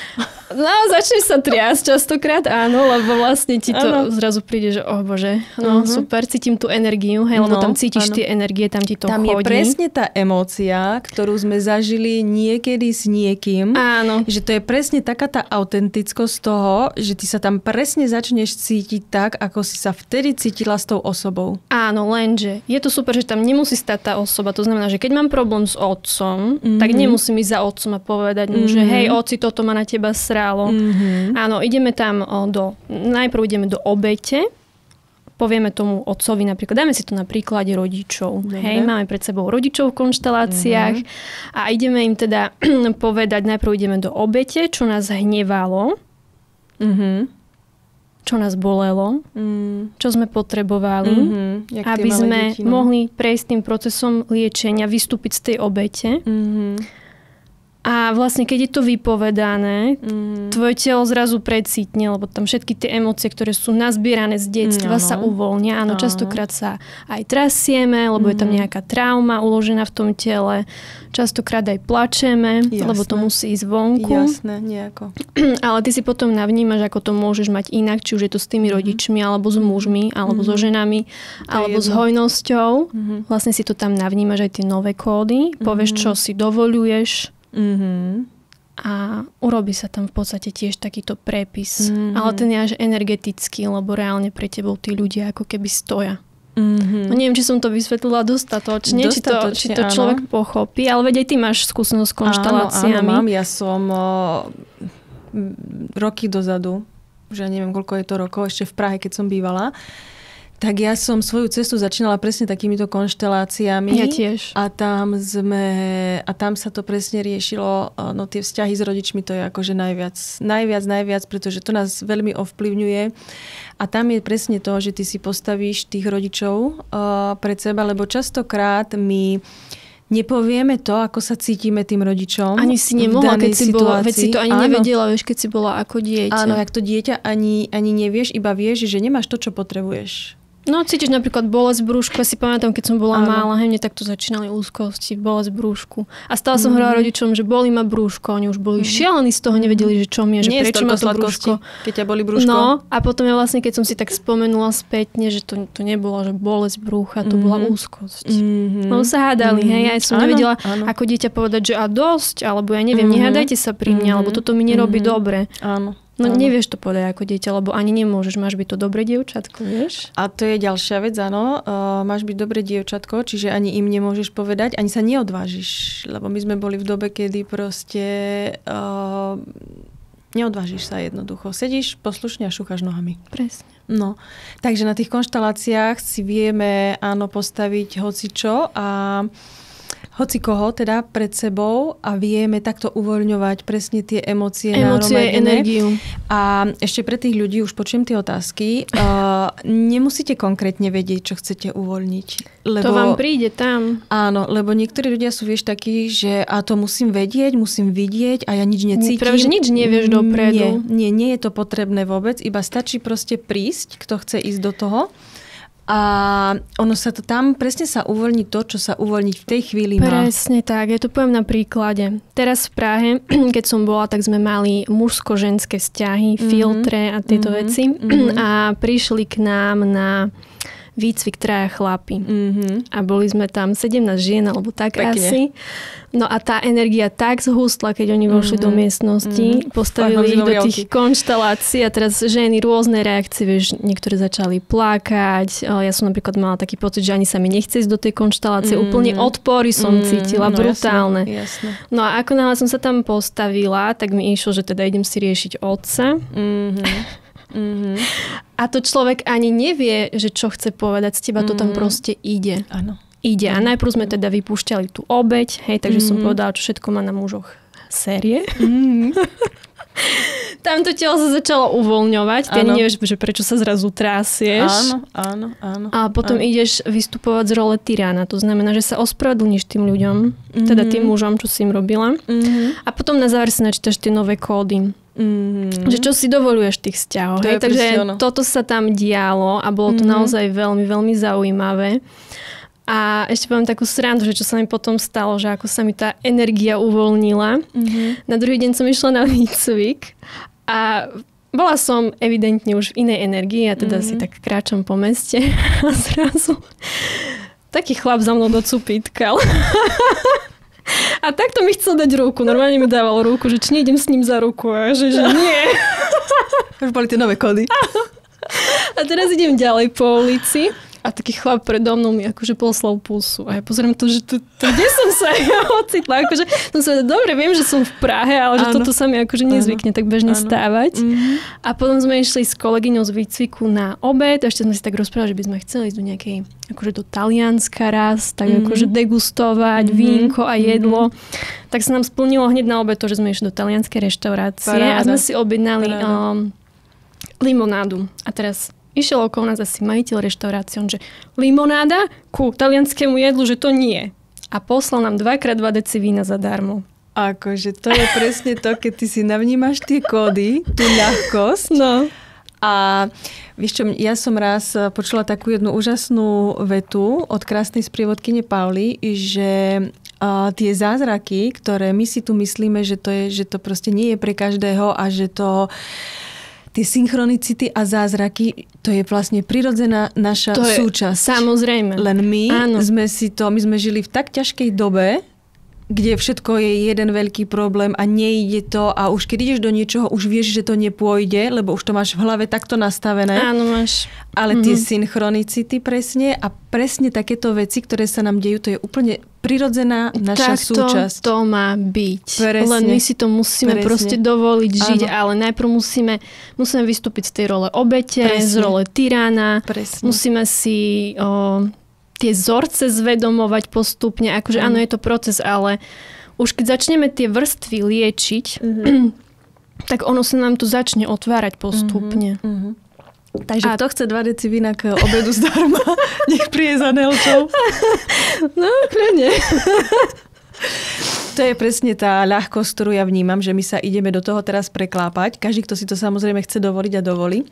No, začneš sa triasť častokrát, častokrát áno, lebo vlastne ti to zrazu príde, že bože, super, cítim tú energiu, hej, lebo tam cítiš tie energie, tam ti to tam chodí. Tam je presne tá emócia, ktorú sme zažili niekedy s niekým. Áno. Že to je presne taká tá autentickosť toho, že ty sa tam presne začneš cítiť tak, ako si sa vtedy cítila s tou osobou. Áno, lenže je to super, že tam nemusí stať tá osoba. To znamená, že keď mám problém s otcom, tak nemusím ísť za otcom a povedať mu, že hej, oci, toto ma na teba srálo. Áno, ideme tam najprv ideme do obete, povieme tomu otcovi napríklad, dajme si to na príklade rodičov. Hej, máme pred sebou rodičov v konšteláciách a ideme im teda povedať, najprv ideme do obete, čo nás hnevalo, čo nás bolelo, čo sme potrebovali, aby sme mohli prejsť tým procesom liečenia, vystúpiť z tej obete. A vlastne, keď je to vypovedané, tvoje telo zrazu precítne, lebo tam všetky tie emócie, ktoré sú nazbierané z detstva, sa uvoľnia. Áno, častokrát sa aj trasieme, lebo je tam nejaká trauma uložená v tom tele. Častokrát aj plačeme, lebo to musí ísť vonku. Jasné, nejako. Ale ty si potom navnímaš, ako to môžeš mať inak, či už je to s tými rodičmi, alebo s mužmi, alebo so ženami, alebo s hojnosťou. Vlastne si to tam navnímaš aj tie nové kódy. Povieš, čo si dovoľuješ. A urobí sa tam v podstate tiež takýto prepis. Ale ten je až energetický, lebo reálne pre tebou tí ľudia ako keby stoja. No neviem, či som to vysvetlila dostatočne, či to človek pochopí, ale veď aj ty máš skúsenosť s konšteláciami. Áno, mám. Ja som roky dozadu, už ja neviem, koľko je to rokov, ešte v Prahe, keď som bývala, tak ja som svoju cestu začínala presne takýmito konšteláciami. Ja tiež. A tam sa to presne riešilo. No tie vzťahy s rodičmi, to je akože najviac, pretože to nás veľmi ovplyvňuje. A tam je presne to, že ty si postavíš tých rodičov pred seba, lebo častokrát my nepovieme to, ako sa cítime tým rodičom. Ani si nemohla, keď si bola, veď si to ani nevedela, vieš, keď si bola ako dieťa. Áno, jak to dieťa ani nevieš, iba vieš, že nemáš to, čo potrebuješ. No, cítiš napríklad bolesť v brúšku. Ja si pamätám, keď som bola mála, mne takto začínali úzkosti, bolesť v brúšku. A stále som hovorila rodičom, že bolí ma brúško. Oni už boli šialení z toho, nevedeli, že čo mi je, že prečo ma to brúško. Keď ťa boli brúško. No, a potom ja vlastne, keď som si tak spomenula spätne, že to nebolo, že bolesť brúcha, to bola úzkosť. No sa hádali, hej, ja som nevedela ako dieťa povedať, že a dosť, alebo ja neviem, nehádajte sa pri mne, alebo toto mi nerobí dobre. Áno. No nevieš to povedať ako dieťa, lebo ani nemôžeš. Máš byť to dobré dievčatko, vieš? A to je ďalšia vec, áno. Máš byť dobré dievčatko, čiže ani im nemôžeš povedať, ani sa neodvážiš. Lebo my sme boli v dobe, kedy proste neodvážiš sa jednoducho. Sedíš poslušne a šúchaš nohami. Presne. No, takže na tých konšteláciách si vieme, postaviť hocičo a hoci koho teda pred sebou a vieme takto uvoľňovať presne tie emócie energiu. A ešte pre tých ľudí, už počujem tie otázky, nemusíte konkrétne vedieť, čo chcete uvoľniť. Lebo, to vám príde tam. Áno, lebo niektorí ľudia sú, vieš, takí, že to musím vedieť, musím vidieť a ja nič necítim. Práve, že nič nevieš dopredu. Nie je to potrebné vôbec, iba stačí proste prísť, kto chce ísť do toho. A ono sa to tam presne sa uvoľní to, čo sa uvoľniť v tej chvíli má. Presne tak, ja to poviem na príklade. Teraz v Prahe, keď som bola, tak sme mali mužsko-ženské vzťahy, filtre a tieto veci. A prišli k nám na výcvik traja chlapi. A boli sme tam 17 žien, alebo tak pekne. Asi. No a tá energia tak zhustla, keď oni vošli do miestnosti, postavili ich do tých konštelácií a teraz ženy rôzne reakcie, vieš, niektoré začali plakať. Ja som napríklad mala taký pocit, že ani sa mi nechce ísť do tej konštelácie. Úplne odpory som cítila, brutálne. Jasné. No a ako náhle som sa tam postavila, tak mi išlo, že teda idem si riešiť otca. A to človek ani nevie, že čo chce povedať, z teba to tam proste ide. Áno. Ide. A najprv sme teda vypúšťali tú obeť, hej, takže som povedala, čo všetko má na mužoch série. Tam to telo sa začalo uvoľňovať, ty ani nevieš, že prečo sa zrazu trásieš. Áno. A potom ideš vystupovať z role tyrána, to znamená, že sa ospravedlníš tým ľuďom, teda tým mužom, čo si im robila. A potom na záver si načítaš tie nové kódy. Že čo si dovoľuješ v tých vzťahoch. Takže toto sa tam dialo a bolo to naozaj veľmi, veľmi zaujímavé. A ešte poviem takú srandu, že čo sa mi potom stalo, že ako sa mi tá energia uvoľnila. Na druhý deň som išla na výcvik a bola som evidentne už v inej energii a teda si tak kráčam po meste a zrazu taký chlap za mnou do cupítkal. A takto mi chcel dať ruku. Normálne mi dával ruku, že či nejdem s ním za ruku. A že nie. Už boli tie nové kódy. A teraz idem ďalej po ulici a taký chlap predo mnou mi akože poslal pusu. A ja pozriem to, že kde som sa ocitla. Akože som sa, dobre, viem, že som v Prahe, ale že toto sa mi akože nezvykne tak bežne stávať. A potom sme išli s kolegyňou z výcviku na obed. Ešte sme si tak rozprávali, že by sme chceli ísť do nejakej, akože do Talianska raz, tak akože degustovať vínko a jedlo. Tak sa nám splnilo hneď na obed to, že sme išli do talianskej reštaurácie a sme si objednali limonádu. A teraz išiel okolo nás asi majiteľ reštaurácie, že limonáda ku talianskému jedlu, že to nie. A poslal nám 2x2 deci vína zadarmo. Akože to je presne to, keď ty si navnímaš tie kódy, tú ľahkosť. No. A vieš čo, ja som raz počula takú jednu úžasnú vetu od krásnej sprievodkyne Pauly, že tie zázraky, ktoré my si tu myslíme, že to proste nie je pre každého a že to tie synchronicity a zázraky, to je vlastne prirodzená naša súčasť. Samozrejme. Len my sme žili v tak ťažkej dobe, kde všetko je jeden veľký problém a nejde to a už keď ideš do niečoho, už vieš, že to nepôjde, lebo už to máš v hlave takto nastavené. Áno, máš. Ale tie synchronicity presne a presne takéto veci, ktoré sa nám dejú, to je úplne prirodzená naša súčasť. To má byť. Presne. Len my si to musíme proste dovoliť žiť, ale najprv musíme vystúpiť z tej role obete, z role tyrána. Presne. Musíme si tie vzorce zvedomovať postupne. Akože áno, je to proces, ale už keď začneme tie vrstvy liečiť, tak ono sa nám to začne otvárať postupne. Takže kto chce 2 deci vína k obedu zdarma, nech príde za Nelčou. No, kľudne. To je presne tá ľahkosť, ktorú ja vnímam, že my sa ideme do toho teraz preklápať. Každý, kto si to samozrejme chce dovoliť a dovolí.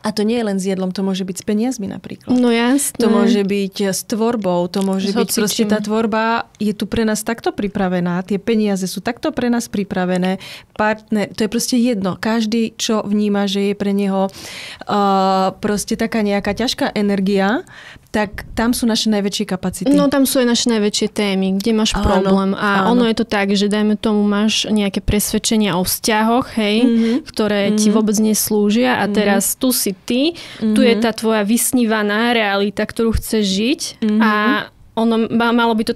A to nie je len s jedlom, to môže byť s peniazmi napríklad. No jasné. To môže byť s tvorbou, to môže byť proste tá tvorba je tu pre nás takto pripravená, tie peniaze sú takto pre nás pripravené, partner, to je proste jedno. Každý, čo vníma, že je pre neho proste taká nejaká ťažká energia, tak tam sú naše najväčšie kapacity. No tam sú aj naše najväčšie témy, kde máš problém. A ono je to tak, že dajme tomu máš nejaké presvedčenia o vzťahoch, hej, ktoré ti vôbec neslúžia a teraz tu si ty, tu je tá tvoja vysnívaná realita, ktorú chceš žiť a ono malo by to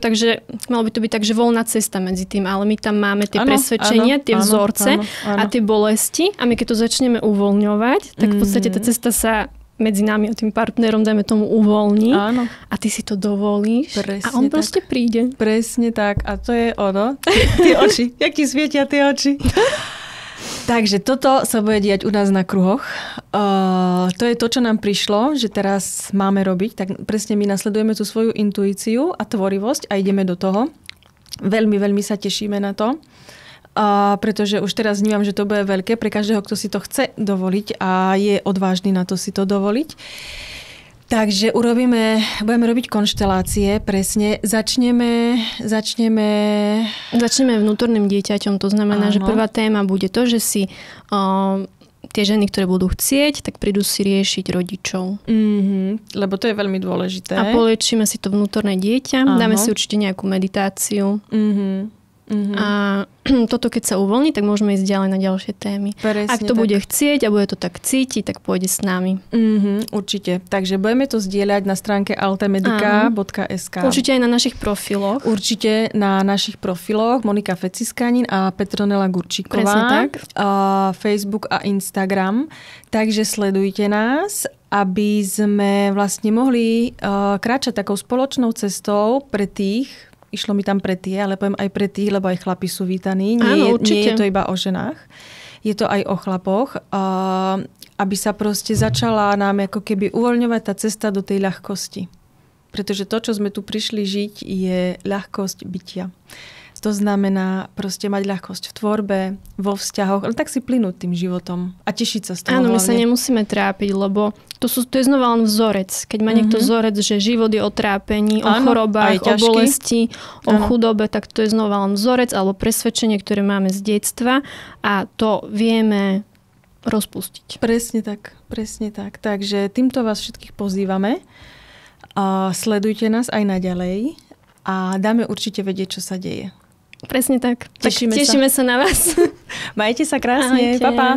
byť tak, že voľná cesta medzi tým, ale my tam máme tie presvedčenia, tie vzorce a tie bolesti a my keď to začneme uvoľňovať, tak v podstate tá cesta sa medzi nami a tým partnerom, dajme tomu, uvoľní. Áno. A ty si to dovolíš. Presne a on tak. proste príde. Presne tak. A to je ono. Tie oči. Jak ti svietia tie oči. Takže toto sa bude diať u nás na kruhoch. To je to, čo nám prišlo, že teraz máme robiť. Tak presne my nasledujeme tú svoju intuíciu a tvorivosť a ideme do toho. Veľmi, veľmi sa tešíme na to. Pretože už teraz vnímam, že to bude veľké pre každého, kto si to chce dovoliť a je odvážny na to si to dovoliť. Takže budeme robiť konštelácie, presne. Začneme vnútorným dieťaťom, to znamená, že prvá téma bude to, že si tie ženy, ktoré budú chcieť, tak prídu si riešiť rodičov. Lebo to je veľmi dôležité. A poliečíme si to vnútorné dieťa, dáme si určite nejakú meditáciu. A toto keď sa uvoľní, tak môžeme ísť ďalej na ďalšie témy. Presne, ak to bude chcieť a bude to tak cítiť, tak pôjde s nami. Určite. Takže budeme to zdieľať na stránke altamedica.sk. Určite aj na našich profiloch. Určite na našich profiloch Monika Feciskanin a Petronela Gurčíková. Presne tak. Facebook a Instagram. Takže sledujte nás, aby sme vlastne mohli kráčať takou spoločnou cestou pre tých, išlo mi tam pre tie, ale poviem aj pre tých, lebo aj chlapi sú vítaní. Nie je to iba o ženách. Je to aj o chlapoch. Aby sa proste začala nám ako keby uvoľňovať tá cesta do tej ľahkosti. Pretože to, čo sme tu prišli žiť, je ľahkosť bytia. To znamená proste mať ľahkosť v tvorbe, vo vzťahoch, ale tak si plynúť tým životom a tešiť sa z toho. Áno, my sa nemusíme trápiť, lebo to je znova len vzorec. Keď má niekto vzorec, že život je o trápení, o chorobách, o bolesti, o chudobe, tak to je znova len vzorec alebo presvedčenie, ktoré máme z detstva a to vieme rozpustiť. Presne tak, presne tak. Takže týmto vás všetkých pozývame. Sledujte nás aj naďalej a dáme určite vedieť, čo sa deje. Presne tak. Tešíme sa na vás. Majte sa krásne. Ahojte. Pa, pa.